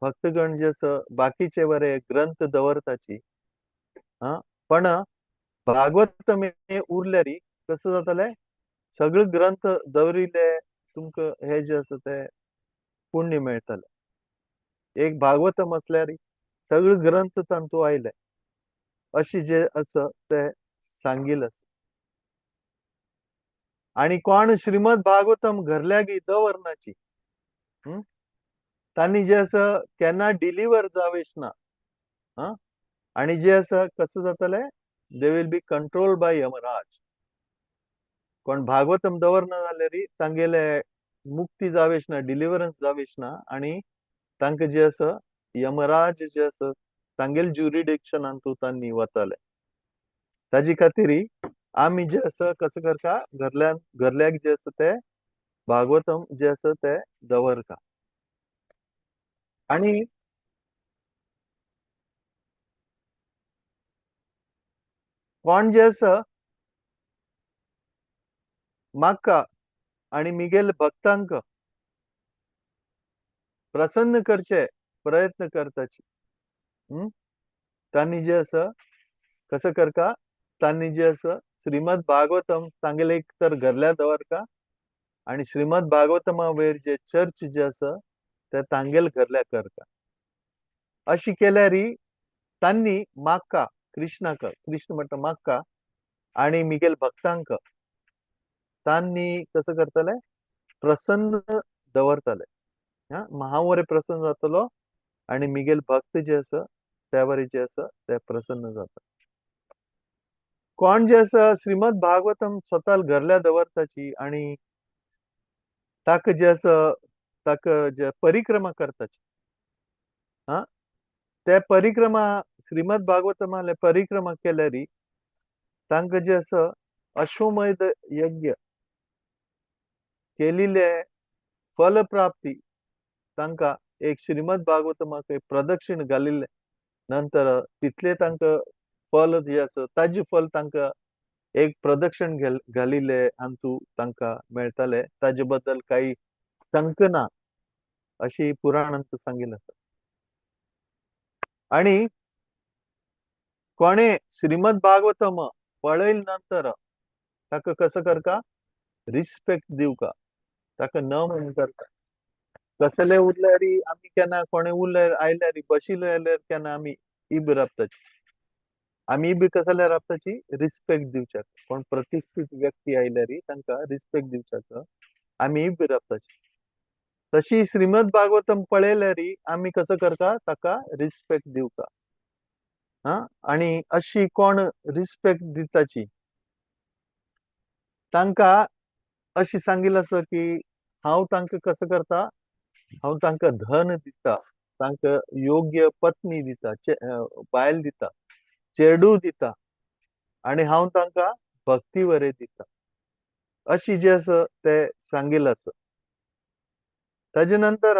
भक्तगण जे असं बाकीचे बरे ग्रंथ दवरताची पण भागवतम हे उरल्यार कसं जातालें सगळे ग्रंथ दवरिल्ले तुमकां हे जे आसा ते पुण्य मेळटलें एक भागवतम असल्यार सगळे ग्रंथ तांतू आयले अशी जे असं ते सांगिल्लें आसा. आणि कोण श्रीमद भागवतम घरल्यागी दवरनाची तांणी जे असं केन्ना डिलिव्हर जावेच ना आणि जे असं कसं जातालें they will be controlled by Yamraj पण भागवतम दवरना जाल्यार तांगेले मुक्ती जावेच ना, डिलिव्हरन्स जावेच ना, आणि तांकां जे आसा यमराज जे आसा तांगेले ज्युरिडिक्शनांतू तांणी वताले. ताजे खातीर आमी जे आसा कसं करता, घरल्याक जे आसा ते भागवतम जे आसा ते दवरता. आणि कोण जे आसा म्हाका आणि मिगेल भक्तांक प्रसन्न करचे प्रयत्न करताची. तांणी जे आसा कसं करता, तांणी जे आसा श्रीमद भागवतम तांगेले एक तर घरल्या दवरता, आणि श्रीमद भागवतमा वयर जे चर्च जे आसा ते तांगेल घरल्या करता. अशी केल्यार तांणी म्हाका कृष्णाक, कृष्ण म्हणटा म्हाका आणि मिगेल भक्तांक तांणी कसं करतले, प्रसन्न दवरतले. हांव बरें प्रसन्न जातलो आणि मिगेल भक्त जे आसा त्या वरी जे आसा ते प्रसन्न जाता. कोण जे आसा श्रीमद भागवतम स्वताल घरल्या दवरताची आणि ताका जे आसा ताका जे परिक्रमा करताची, ते परिक्रमा श्रीमद भागवतमाले परिक्रमा केल्यार तांकां जे आसा अश्वमेध यज्ञ केलेले फल प्राप्ती तांकां एक श्रीमद भागवतमाक एक प्रदक्षिण घालिल्ले नंतर तितले तांकां फल जे आसा ताजे फल तांकां एक प्रदक्षिण घालिल्ले हांतू तांकां मेळटाले. ताजे बद्दल काही शंका अशी पुराणांत सांगिल्लें आसा. आणि कोणे श्रीमद भागवतम पळयल नंतर ताका कसं करता, रिस्पेक्ट दिवका, ताका न म्हणून करता. कसले उरल्यार आमी केन्ना कोणे उरल्यार आयल्यार बशिल्ले जाल्यार केन्ना आमी इब राबताची. आमी इब कसले राबताची, रिस्पेक्ट दिवच्याक. कोण प्रतिश्ठीत व्यक्ती आयल्यार तांकां रिस्पेक्ट दिवच्याक आमी इब राबताची. तशी श्रीमद भागवतम पळयल्यार आमी कसं करता, ताका रिस्पेक्ट दिवका. आणि अशी कोण रिस्पेक्ट दिताची तांकां अशी सांगिल्लें आसा की हांव तांकां कसं करता, हांव तांकां धन दिता, तांकां योग्य पत्नी दिता, बायल दिता, चेडूं दिता, आणि हांव तांकां भक्ती वरे दिता. अशी जे आसा ते सांगिल्लें आसा. ताजे नंतर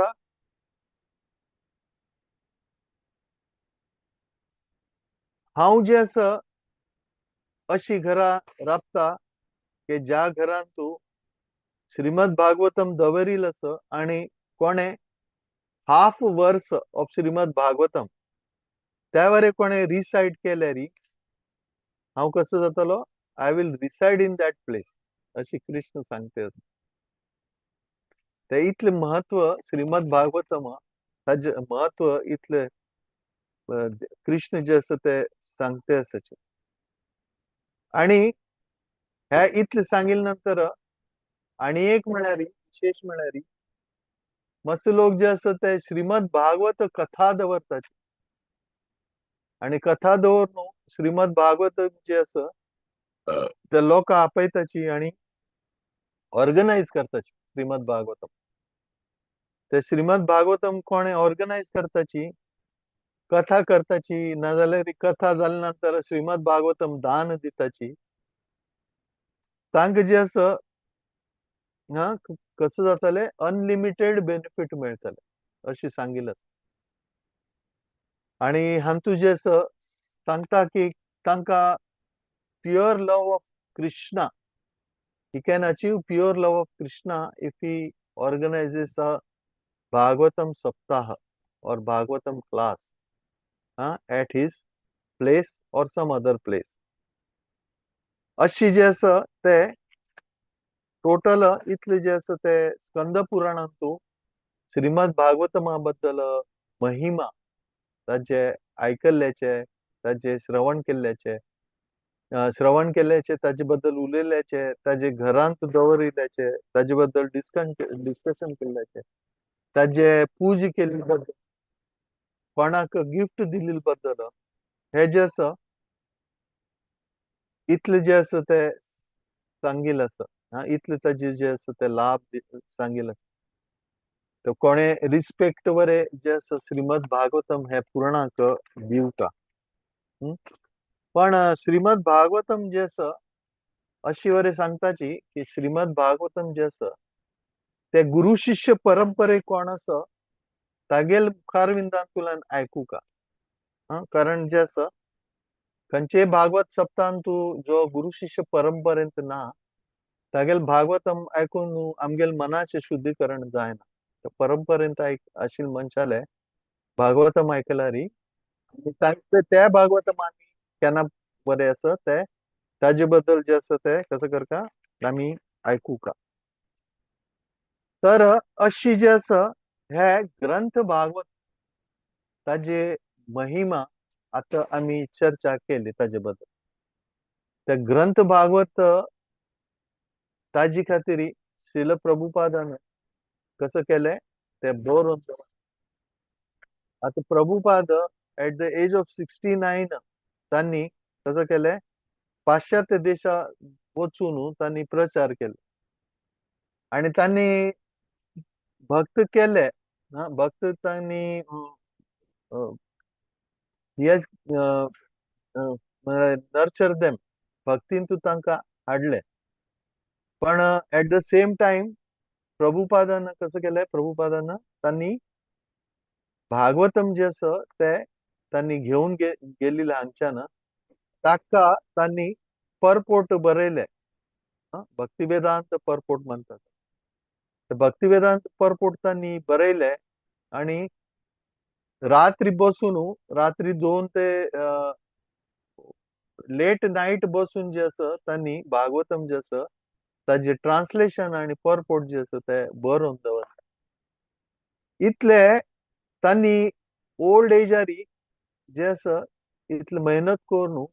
हांव जे आसा अशी घरां राबता की ज्या घरांत तूं श्रीमद भागवतम दवरील आसा आणि कोणे हाफ वर्स ऑफ श्रीमद भागवतम त्या वरे कोणे रिसाइड केल्यार हांव कसो जातलो, I will reside in that place, अशी कृष्ण सांगते आसा. ते इतले महत्व श्रीमद भागवतम, ताजे महत्व इतले कृष्ण जे आसा ते सांगते आसाचे. आणि हे इतले सांगिल्ले नंतर आणि एक म्हळ्यार विशेष म्हळ्यार मातसो लोक जे आसा ते श्रीमद भागवत कथा दवरतात. आणि कथा दवरून श्रीमद भागवत जे आसा ते लोक आपयताची आणि ऑर्गनायज करताची श्रीमद भागवतम. ते श्रीमद भागवतम कोणे ऑर्गनायज करताची, कथा करताची, नाजाल्यार कथा जाले नंतर श्रीमद भागवतम दान दिताची. तांकां जे आसा कसं जाताले, अनलिमिटेड बेनिफीट मेळटले अशी सांगिल्लें आसा. आणि हांतू जे आसा सांगता की तांकां pure love of Krishna, he can achieve pure love of Krishna if he organizes a Bhagavatam Saptaha or Bhagavatam class at his place or some other place. अशी जे आसा ते टोटल इतले जे आसा ते स्कंद पुराणांतू श्रीमद भागवतमा बद्दल महिमा, ताजे आयकल्ल्याचे, ताजे श्रवण केल्ल्याचे, ताजे बद्दल उलयल्ल्याचे, ताजे घरांत दवरिल्ल्याचे, ताजे बद्दल डिस्कशन केल्ल्याचे, ताजे पूज केल्ली बद्दल, कोणाक गिफ्ट दिल्ले बद्दल, हे जे आसा इतले जे आसा ते सांगिल्लें आसा. इतले ताजे जे आसा ते लाभ सांगिल्ले तो कोणे रिस्पेक्ट वरे जे आसा श्रीमद भागवतम हे पुराणाक दिवता. हं? पण श्रीमद भागवतम जे आसा अशी वरे सांगताची की श्रीमद भागवतम जे आसा ते गुरु शिष्य परंपरे कोण आसा तागेल मुखारविंदान तुलान आयकूंका. कारण जे आसा खंयचेय भागवत सप्तान तूं जो गुरु शिष्य परंपरेंत ना तागेल भागवतम आयकून आमगेल मनाचें शुद्धीकरण जायना. त्या परंपरेंत आशिल्ले मनशाले भागवतम आयकल्यारी त्या भागवतम आमी केन्ना बरें आसा ते ताजे बद्दल जे आसा ते कसं करता आमी आयकूंका. तर अशी जे आसा हे ग्रंथ भागवत ताजे महिमा आतां आमी चर्चा केली ताजे बद्दल. ते ग्रंथ भागवत ताजे खातीर श्रील प्रभुपादान कसं केलें ते बरोवन दवरलें. आता Prabhupada at the age of 69 तांणी कसं केलें पाश्चात्य देशात वचून तांणी प्रचार केलो आणि तांणी भक्त केले. भक्त तांणी येस नर्चर देम भक्तीन तू तांकां हाडले. पण एट द सेम टाइम प्रभुपादान कसं केलें प्रभुपादान तांणी भागवतम जे आसा ते तांणी घेवन गेल्ले हांगच्यान ताका तांणी परपोट बरयले. भक्तिवेदांत परपोट म्हणटात. ते भक्तिवेदांत परपोट तांणी बरयले आणि रात्री बसून रात्री 2 ते लेट नाईट बसून जे आसा तांणी भागवतम जे आसा ताजे ट्रान्सलेशन आणि परपोट जे आसा ते बरोवन दवरले. इतले तांणी ओल्ड एजारी जे आसा इतले मेहनत करून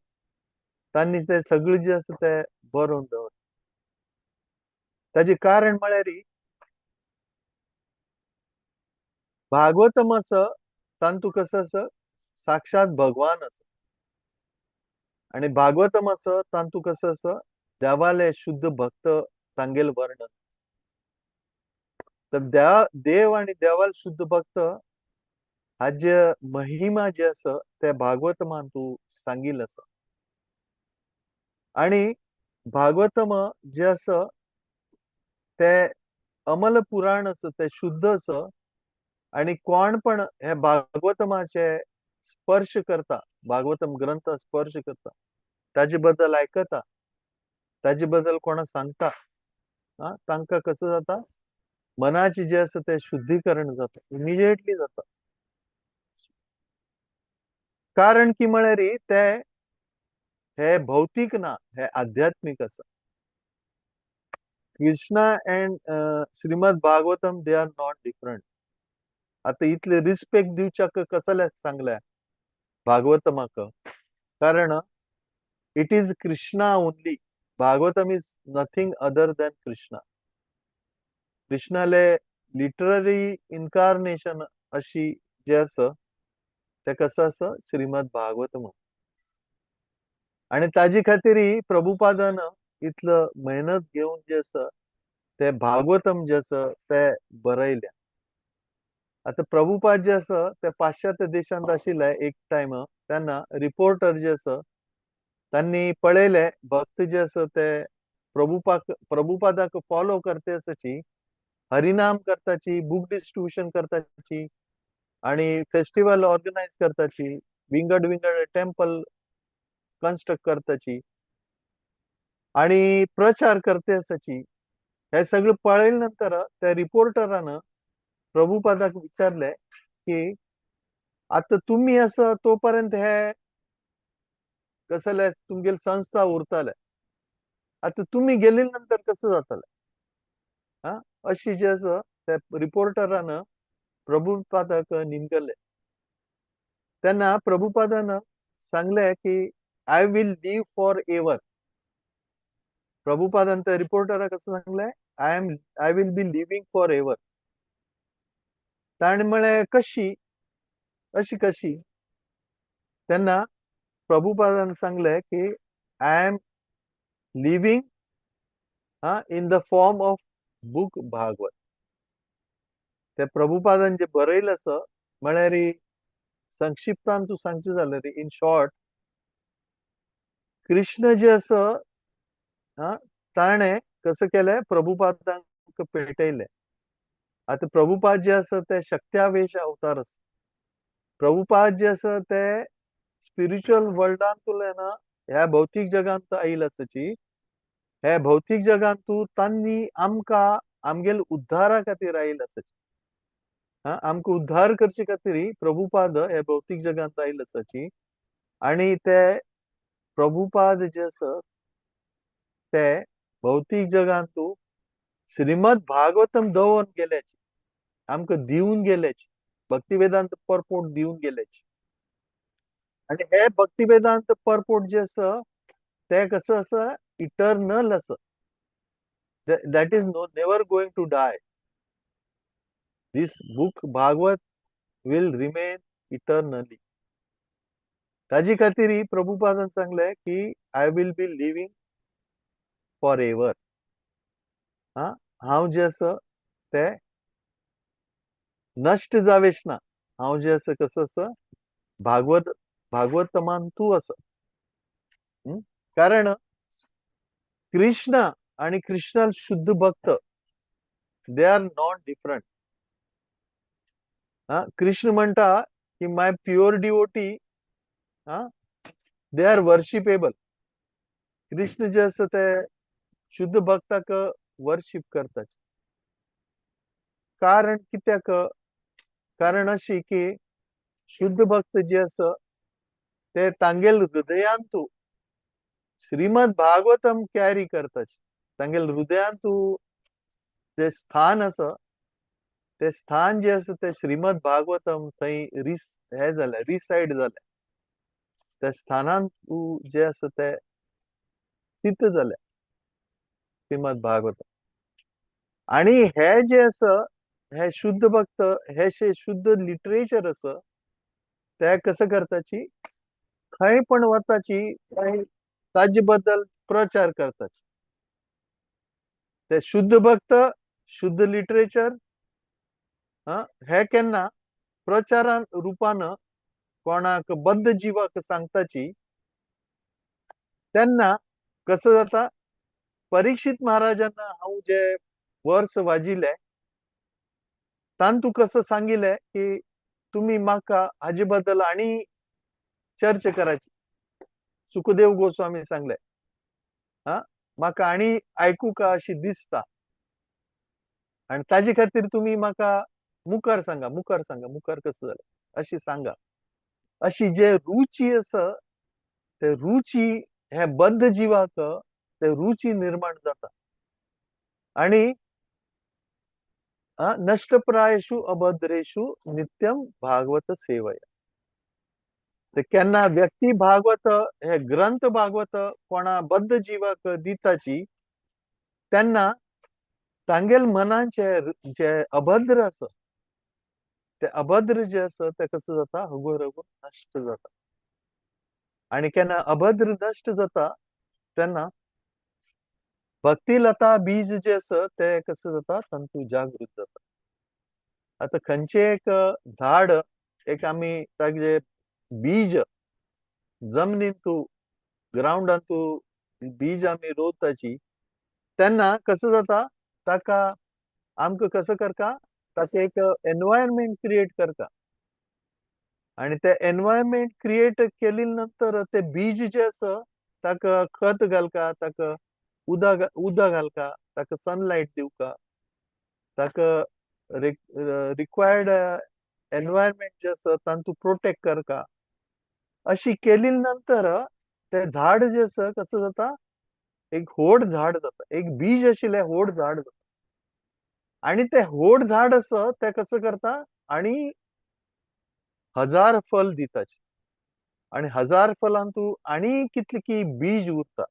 तांणी ते सगळे जे आसा ते बरोवन दवरले. ताजे कारण म्हळ्यार भागवतम आसा तांतू कसं आसा साक्षात भगवान आसा आणि भागवतम आसा तांतू कसं आसा देवाले शुद्ध भक्त तांगेल वर्णन. तर देव आणि देवाल शुद्ध भक्त हाजे महिमा जे आसा ते भागवतमान तू सांगिल्लें आसा. आणि भागवतम जे आसा ते अमल पुराण आसा ते शुद्ध आसा आणि कोण पण हे भागवतमाचे स्पर्श करता भागवतम ग्रंथ स्पर्श करता ताजे बद्दल आयकता ताजे बद्दल कोणा सांगता तांकां कसं जाता मनाचे जे आसा ते शुद्धीकरण जाता इमिजिएटली जाता. कारण की म्हळ्यार ते हे भौतिक ना हे आध्यात्मिक आसा. Krishna and Shrimad Bhagavatam they are not different. आता इतले रिस्पेक्ट दिवच्याक कसले सांगल्या भागवतमाक कारण it is Krishna only. Bhagavatam is nothing other than Krishna. कृष्णाले लिटररी इन्कारनेशन अशी जे आसा ते कसं आसा श्रीमद भागवतम. आणि ताजे खातीर प्रभुपादान इतलं मेहनत घेवन जे आसा ते भागवतम जे आसा ते बरयल्या. आता प्रभुपाद जे आसा ते पाश्चात्य देशांत आशिल्ले एक टायम तेन्ना रिपोर्टर जे आसा तांणी पळयले भक्त जे आसा ते प्रभुपादाक फॉलो करते आसाची हरिनाम करताची बुक डिस्ट्रिब्युशन करताची आणि फेस्टिवल ऑर्गनायज करताची विंगड विंगड टेम्पल कन्स्ट्रक्ट करताची आणि प्रचार करते आसाची हे सगळं पळयले नंतर त्या रिपोर्टरान प्रभुपादाक विचारले की आता तुम्ही असं तोपर्यंत हे कसले तुमगेल संस्था उरताले आता तुम्ही गेले नंतर कसं जातले अशी जे आसा त्या रिपोर्टरान प्रभुपादाक निमगले. तेन्ना प्रभुपादान सांगले की I will live forever. प्रभुपादान त्या रिपोर्टराक कसं सांगले I will be living forever. ताणे म्हळें कशी अशी कशी. तेन्ना प्रभुपादान सांगले की I am living in the form of book Bhagavat. ते प्रभुपादान जे बरयलें आसा म्हळ्यार संक्षिप्तान तूं सांगचें जाल्यार इन शॉर्ट कृष्ण जे आसा ताणें कसं केलें प्रभुपादांक पेटयलें. आता प्रभुपाद जे आसा ते शक्त्यावेश अवतार आसा. प्रभुपाद जे आसा ते स्पिरिच्युअल वर्ल्डांतूल्यान ह्या भौतीक जगांत आयिल्ले आसाची. हे भौतीक जगांतू तांणी आमकां आमगेल उद्धारा खातीर आयिल्ले आसाची. आमकां उद्धार करचे खातीर प्रभुपाद हे भौतीक जगांत आयिल्ले आसाची. आनी ते प्रभुपाद जे आसा ते भौतीक जगांतू श्रीमद भागवतम दवरून गेल्याची, आमकां दिवन गेल्याची, भक्तिवेदांत परपोट दिवन गेल्याची. आणि हे भक्तिवेदांत परपोट जे आसा ते कसं आसा इटर्नल आसा. That is never going to die. This book Bhagavat will remain eternally. ताजे खातीर प्रभुपादान सांगलें की I will be living forever. हांव जे आसा ते नष्ट जावेच ना. हांव जे आसा कसं आसा भागवतमान तूं आसा. कारण कृष्ण आणि कृष्ण शुद्ध भक्त they are not different. Krishna म्हणटा की my pure devotee they are worshipable. Krishna जे आसा ते शुद्ध भक्ताक वर्शिप करतात. कारण कित्याक? कारण अशी की शुद्ध भक्त जे आसा ते तांगेल हृदयांतू श्रीमद भागवतम कॅरी करतात. तांगेल हृदयांतू जे स्थान आसा ते स्थान जे आसा ते श्रीमद भागवतम थंय हे जालें रिसायड जालें. त्या स्थानांत जे आसा ते स्थित जालें श्रीमद भागवतम. आणि हे जे आसा हे शुद्ध भक्त हे शुद्ध लिटरेचर आसा ते कसं करताची खंय पण वताची थंय ताजे बद्दल प्रचार करताची. ते शुद्ध भक्त शुद्ध लिटरेचर हे केन्ना प्रचारान रुपान कोणाक बद्ध जिवाक सांगताची. तेन्ना कसं जाता परीक्षित महाराजांना हांव जे वर्स वाजिले तांतू कसं सांगिल्लें की तुम्ही म्हाका हाजे बद्दल आनी चर्चा कराची. सुखदेव गोस्वामी सांगले म्हाका आनी आयकूंक अशी दिसता आणि ताजे खातीर तुम्ही म्हाका मुखार सांगा मुखार सांगा. मुखार कसं जालें अशी सांगा. अशी जे रुची आसा ते रुची हे बद्ध जिवाक ते रुची निर्माण जाता. आणि नष्टप्रायेषु अभद्रेषु नित्यम भागवत सेवया. ते केन्ना व्यक्ती भागवत हे ग्रंथ भागवत कोणा बद्ध जिवाक दिताची तेन्ना तांगेल मनाचे जे अभद्र आसा ते अभद्र जे आसा ते कसं जाता हगूर हगूर नष्ट जाता. आणि केन्ना अभद्र नष्ट जाता तेन्ना भक्तिलता बीज जे आसा ते कसं जाता तंतू जागृत जाता. आता खंयचे एक झाड एक आमी ताजे बीज जमनींतू ग्राउंडांतू बीज आमी रोवताची तेन्ना कसं जाता ताका आमकां कसं करता ताका एक एनवायरमेंट क्रिएट करता. आणि ते एनवायरमेंट क्रिएट केली नंतर ते बीज जे आसा ताका खत घालका ताका उदक घालका ताका सनलायट दिवका ताका रिक्वायर्ड एनवायरमेंट जे आसा तांतू प्रोटेक्ट करका. अशी केली नंतर ते झाड जे आसा कसं जाता एक व्हड झाड जाता. एक बीज आशिल्लें व्हड झाड जाता. आणि ते व्हड झाड आसा ते कसं करता आणि हजार फल दिताची. आणि हजार फलांतू आणि कितली बीज उरता.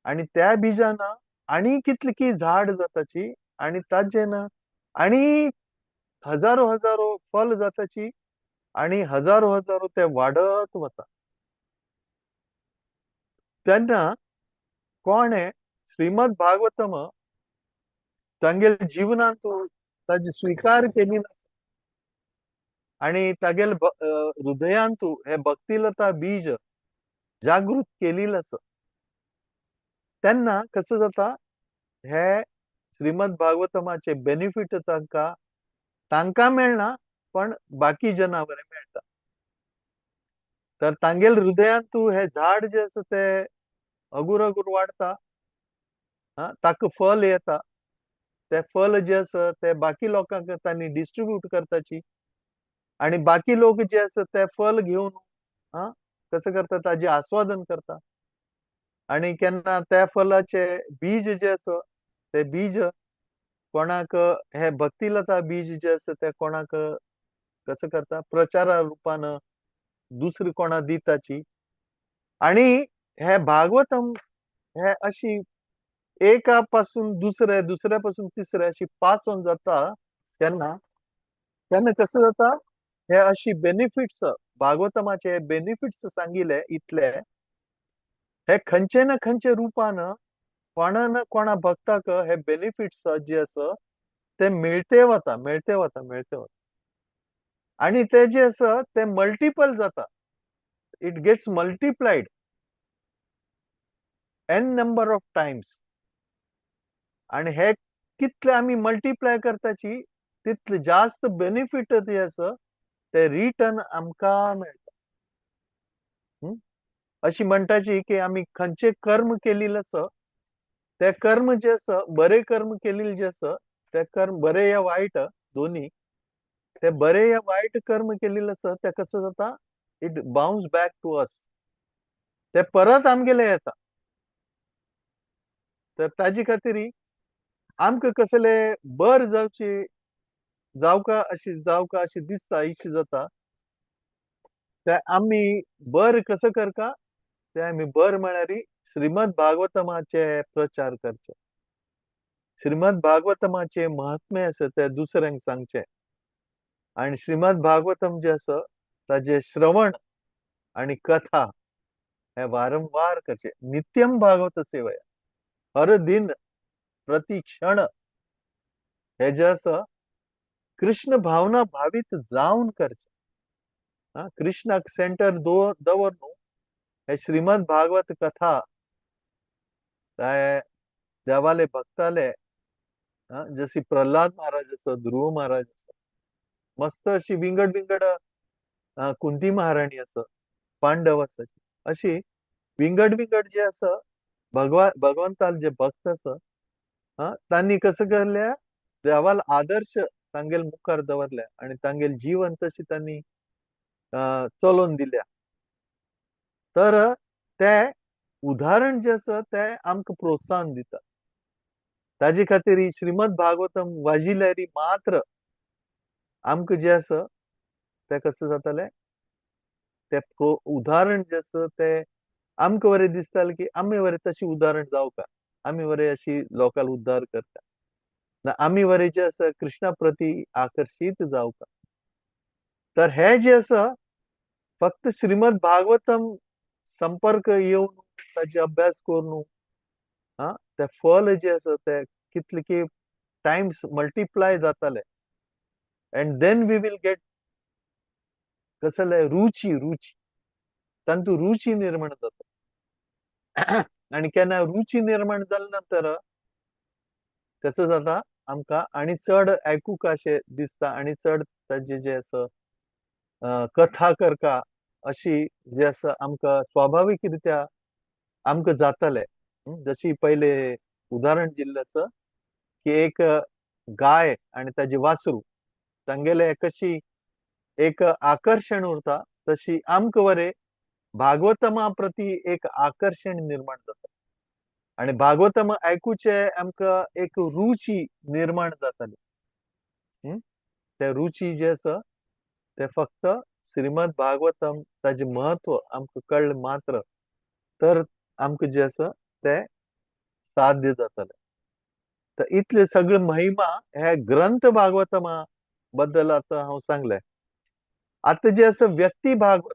आणि त्या बीजान आणि कितली झाड जाताची आणि ताजेन आणि हजारो हजारो फल जाताची आणि हजारो हजारो ते वाडत वता. तेन्ना कोणे श्रीमद भागवतम तांगेल जीवनांतू ताजी स्वीकार केली ना आणि तागेल हृदयांतू हे भक्तिलता बीज जागृत केलेलं असं त्यांना कसं जाता हे श्रीमद भागवतमाचे बेनिफिट तांकां मेळना पण बाकी जनावरां मेळटा तर तांगेल हृदयांतू हे झाड जे आसा ते अगूर अगूर वाडता ताका फल येता ते फल जे आसा ते बाकी लोकांक तांणी डिस्ट्रीब्यूट करताची आणि बाकी लोक जे आसा ते फल घेवन कसं करता ताजे आस्वादन करता आणि केन्ना त्या फलाचे बीज जे आसा ते बीज कोणाक हे भक्तिलता बीज जे आसा ते कोणाक कसं करता प्रचारा रूपान दुसरी कोणा दिताची आणि हे भागवतम हे अशी एका पासून दुसऱ्या दुसऱ्या पासून तिसऱ्या अशी पास ऑन जाता तेन्ना तेन्ना कसं जाता हे अशी बेनिफिट्स भागवतमाचे बेनिफिट्स सांगिले इतले हे खंयचे ना खंयचे रूपान कोणा ना कोणा भक्ताक हे बेनिफिट्स जे आसा ते मेळते वता आणि ते जे आसा ते मल्टिपल जाता it gets multiplied n number of times आणि हे कितले आम्ही मल्टिप्लाय करताची तितले जास्त बेनिफिट जे आसा ते रिटर्न आमकां मेळटा अशी म्हणटाची की आमी खंयचे कर्म केलेले आसा ते कर्म जे आसा बरे कर्म केलेले जे आसा ते कर्म बरे या वायट दोन्ही ते बरे या वायट कर्म केलेले आसा ते कसं जाता it bounce back to us ते परत आमगेले येता तर ताजे खातीर आमकां कसले बर जावका अशी दिसता इश्ट जाता ते आमी बर कसं करता ते आमी बर म्हळ्यार श्रीमद भागवतमाचे प्रचार करचे श्रीमद भागवतमाचे महात्म्य आसा ते दुसऱ्यांक सांगचे आणि श्रीमद भागवतम जे आसा ताजे श्रवण आणि कथा हे वारंवार करचे नित्यम भागवत सेवया हर दिन प्रति क्षण हे जे आसा कृष्ण भावना भावित जावन करचे कृष्णाक सेंटर दवरून हे श्रीमद भागवत कथा देवाले भक्ताले जशी प्रल्हाद महाराज आसा ध्रुव महाराज आसा मस्त अशी विंगड विंगड कुंती महाराणी आसा पांडव आसा अशी विंगड विंगड जे आसा भगवंताल जे भक्त आसा तांणी कसं केल्या देवाल आदर्श तांगेल मुखार दवरल्या आणि तांगेल जीवन तशी तांणी चलोवन दिल्या तर ते उदाहरण जे आसा ते आमकां प्रोत्साहन दिता ताजे खातीर श्रीमद भागवतम वाजिल्यार मात्र आमकां जे आसा ते कसं जाताले ते उदाहरण जे आसा ते आमकां बरें दिसतालें की आमी बरें तशी उदाहरण जावका आमी बरें अशी लोकांक उद्धार करता आमी बरें जे आसा कृष्णा प्रती आकर्षीत जावका तर हे जे आसा फक्त श्रीमद भागवतम संपर्क येवन ताचे अभ्यास करून ते फल जे आसा ते कितले की टाइम्स मल्टिप्लाय जाताले and then we will get कसले रुची तांतू रुची निर्माण जाता आणि केन्ना रुची निर्माण जाले नंतर कसं जाता आमकां आनी चड आयकूंक अशें दिसता आनी चड ताजे जे आसा कथा करता अशी जे आसा आमकां स्वाभाविक रित्या आमकां जाताले जशी पहिले उदाहरण दिल्लें आसा की एक गाय आणि ताजे वासरू तांगेले कशी एक आकर्षण उरता तशी आमकां बरें भागवतमा प्रती एक आकर्षण निर्माण जाता आणि भागवतम आयकुचे आमकां एक रुची निर्माण जाताली ते रुची जे आसा ते फक्त श्रीमद भागवतम ताजे महत्व आमकां कळ्ळें मात्र तर आमकां जे आसा ते साध्य जाताले तर इतले सगळे महिमा हे ग्रंथ भागवतमा बद्दल आता हांव सांगले आता जे आसा व्यक्ती भागवत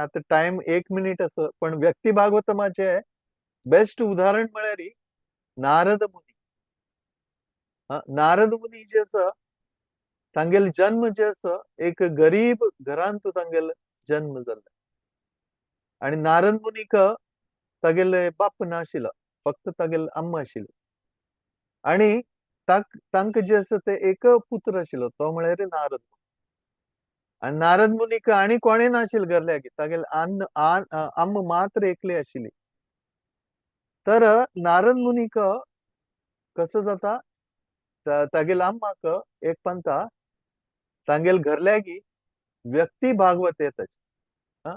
आता टाइम 1 मिनिट आसा पण व्यक्ती भागवतमाचे बेस्ट उदाहरण म्हळ्यार नारद मुनी. नारद मुनी जे आसा तांगेल जन्म जे आसा एक गरीब घरांत तांगेल जन्म जाल्लो. आणि नारद मुनीक तागेले बाप नाशिल्लो, फक्त तागेल अम्मा आशिल्ली. आणि तांकां जे आसा ते एक पुत्र आशिल्लो, तो म्हळ्यार नारद. आणि नारद मुनीक आनी कोणें नाशिल्लें घरल्याक, तागेले अम्मा मात्र एकली आशिल्ली. तर नारद मुनीक कसं जाता, तागेल अम्माक एक पंता तांगेल घरल्यागी व्यक्ती भागवत येताची. हा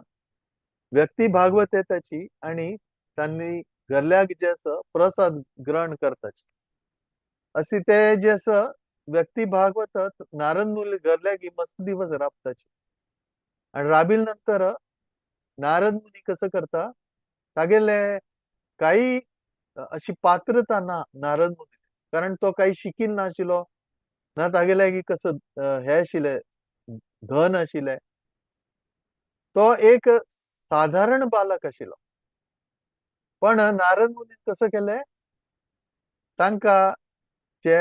व्यक्ती भागवत येताची आणि तांणी घरल्याक जे आसा प्रसाद ग्रहण करताची. अशी ते जे आसा व्यक्ती भागवत नारद मुनी घरल्यागी मस्त दिवस राबताची. आणि राबिल नंतर नारद मुनी कसं करता, तागेले काही अशी पात्रता ना नारद मुनी, कारण तो काही शिकील नाशिल्लो ना, तागेले कसं हे आशिल्लें धन आशिल्लें. तो एक साधारण बालक आशिल्लो. पण नारद मुनी कसं केलें, तांकां जे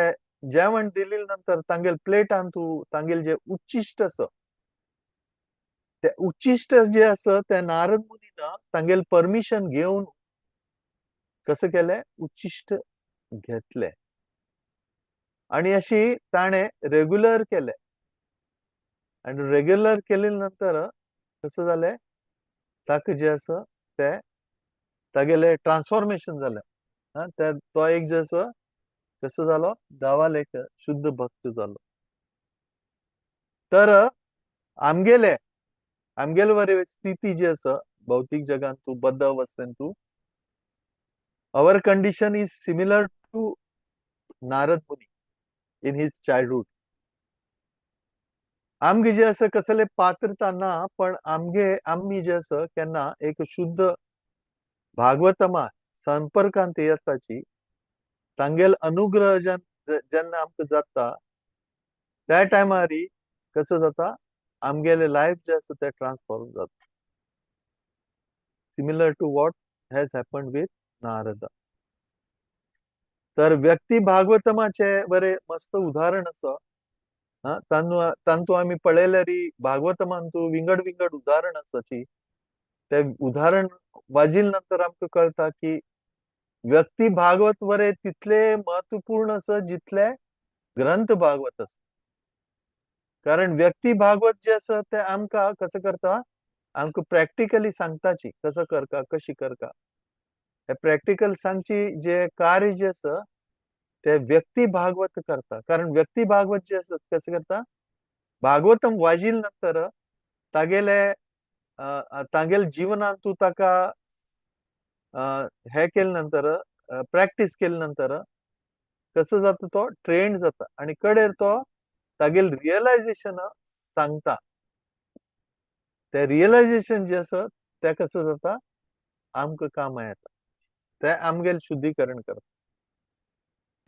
जेवण दिले नंतर तांगेल प्लेटांतू तांगेल जे उच्चिष्ट आसा, ते उच्चिष्ट जे आसा ते नारद मुनीन तांगेल परमिशन घेवन कसं केलें, उच्चिष्ट घेतलें. आणि अशी ताणें रेग्युलर केलें. आणि रेग्युलर केले नंतर कसं जालें, ताका जे आसा ते तागेलें ट्रान्सफॉर्मेशन जालें. तो एक जे आसा कसो जालो, देवाल एक शुद्ध भक्त जालो. तर आमगेले आमगेले वरी स्थिती जी आसा भौतीक जगांत तूं बद्ध अवस्थेन तूं, our condition is similar to Narad Muni in his childhood. आमगे जे आसा कसले पात्रता ना, पण आम्ही जे आसा केन्ना एक शुद्ध भागवतमा संपर्कांत येताची, तांगेल अनुग्रह जेन्ना आमकां जाता, त्या टायमार कसं जाता, आमगेले लायफ जे आसा ते ट्रान्सफॉर्म जाता. Similar to what has happened with Narada. तर व्यक्ती भागवतमाचे बरे मस्त उदाहरण आसा. तांतू आमी पळयल्यार भागवतमांतू विंगड विंगड उदाहरण आसाची. ते उदाहरण वाजिल नंतर आमकां कळटा की व्यक्ती भागवत वरे तितले महत्वपूर्ण आसा जितले ग्रंथ भागवत आसा. कारण व्यक्ती भागवत जे आसा ते आमकां कसं करता, आमकां प्रॅक्टिकली सांगताची कसं करता, कशी करता. हे प्रॅक्टिकल सांगची जे कार्य जे आसा ते व्यक्ती भागवत करता. कारण व्यक्ती भागवत जे आसा कसं करता, भागवतम वाजिल नंतर तागेले तांगेल जिवनांतू ताका हे केले नंतर प्रॅक्टिस केले नंतर कसं जाता, तो ट्रेंड जाता आणि कडेर तो तागेल रियलायझेशन सांगता. ते रियलायझेशन जे आसा ते कसं जाता, आमकां कामां येता. ते आमगेल शुद्धीकरण करता.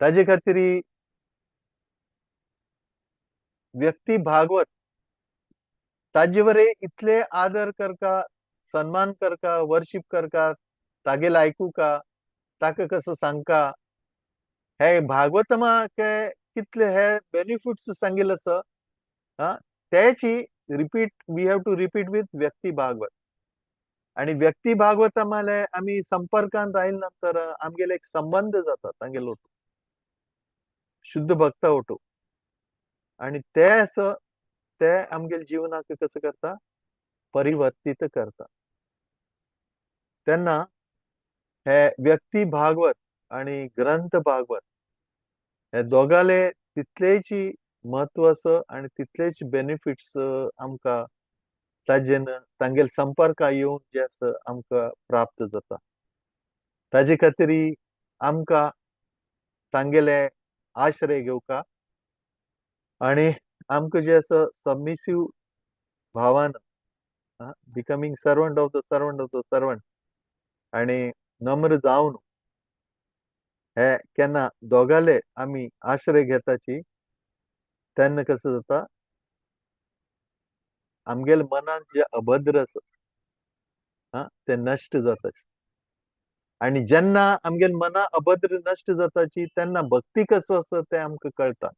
ताजे खातीर व्यक्ती भागवत ताजे वरे इतले आदर करका, सन्मान करका, वर्शिप करका, तागेल आयकुका, ताका कसं सांगका. हे भागवतमा कितले हे बेनिफिट्स सांगिल्ले आसा, तेची repeat we have to repeat with व्यक्ती भागवत. आणि व्यक्ती भागवतमाले आमी संपर्कांत आयले नंतर आमगेले एक संबंध जाता तांगेलो ओटू, शुद्ध भक्ता ओटू. आणि ते असं ते आमगेल जिवनाक कसं करता, परिवर्तीत करता. तेन्ना हे व्यक्ती भागवत आणि ग्रंथ भागवत हे दोगाले तितलेच महत्व आसा आणि तितलेच बेनिफिट्स आमकां ताजेन तांगेल संपर्क येवन जे आसा आमकां प्राप्त जाता. ताजे खातीर आमकां तांगेले आश्रय घेवका आणि आमकां जे आसा सबमिसिव्ह भावान becoming servant of the servant of the servant आणि नम्र जावन हे केन्ना दोगाले आमी आश्रय घेताची, तेन्ना कसं जाता, आमगेल मनांत जे अभद्र आसा ते नश्ट जाताचे. आणि जेन्ना आमगेल मना अभद्र नश्ट जाताची तेन्ना भक्ती कसो असो ते आमकां कळटा.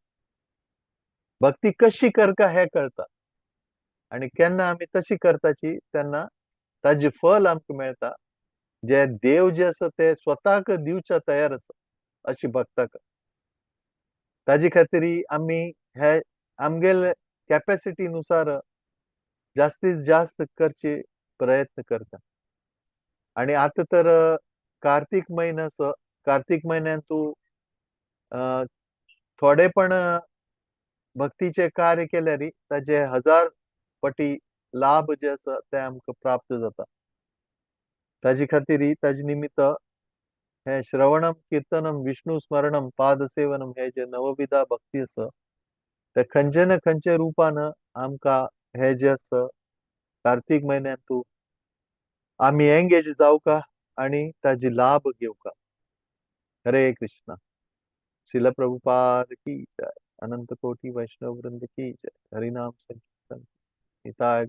भक्ती कशी करता हे कळटा. आणि केन्ना आमी तशी करताची तेन्ना ताजे फल आमकां मेळटा. जे देव जे आसा ते स्वताक दिवच्या तयार आसा अशी भक्ताक. ताजे खातीर आमी हे आमगेल कॅपॅसिटीनुसार जास्तीत जास्त करचे प्रयत्न करता. आणि आता तर कार्तीक म्हयनो आसा. कार्तीक म्हयन्यान तूं थोडे पण भक्तीचे कार्य केल्यार ताचे 1000 पटी लाभ जे आसा ते आमकां प्राप्त जाता. ताजे खातीर ताजे निमित्त हे श्रवणम, कीर्तनम, विष्णू स्मरणम, पादसेवनम हे जे नवविधा भक्ती आसा ते खंयचे ना खंयचे रुपान आमकां हे जे आसा कार्तीक म्हयन्यांतू आमी एंगेज जावका आणि ताजी लाभ घेवका. हरे कृष्णा. शिला प्रभुपाद की जय. अनंत कोटि वैष्णव वृंद की जय. हरिनाम संकीर्तन निताय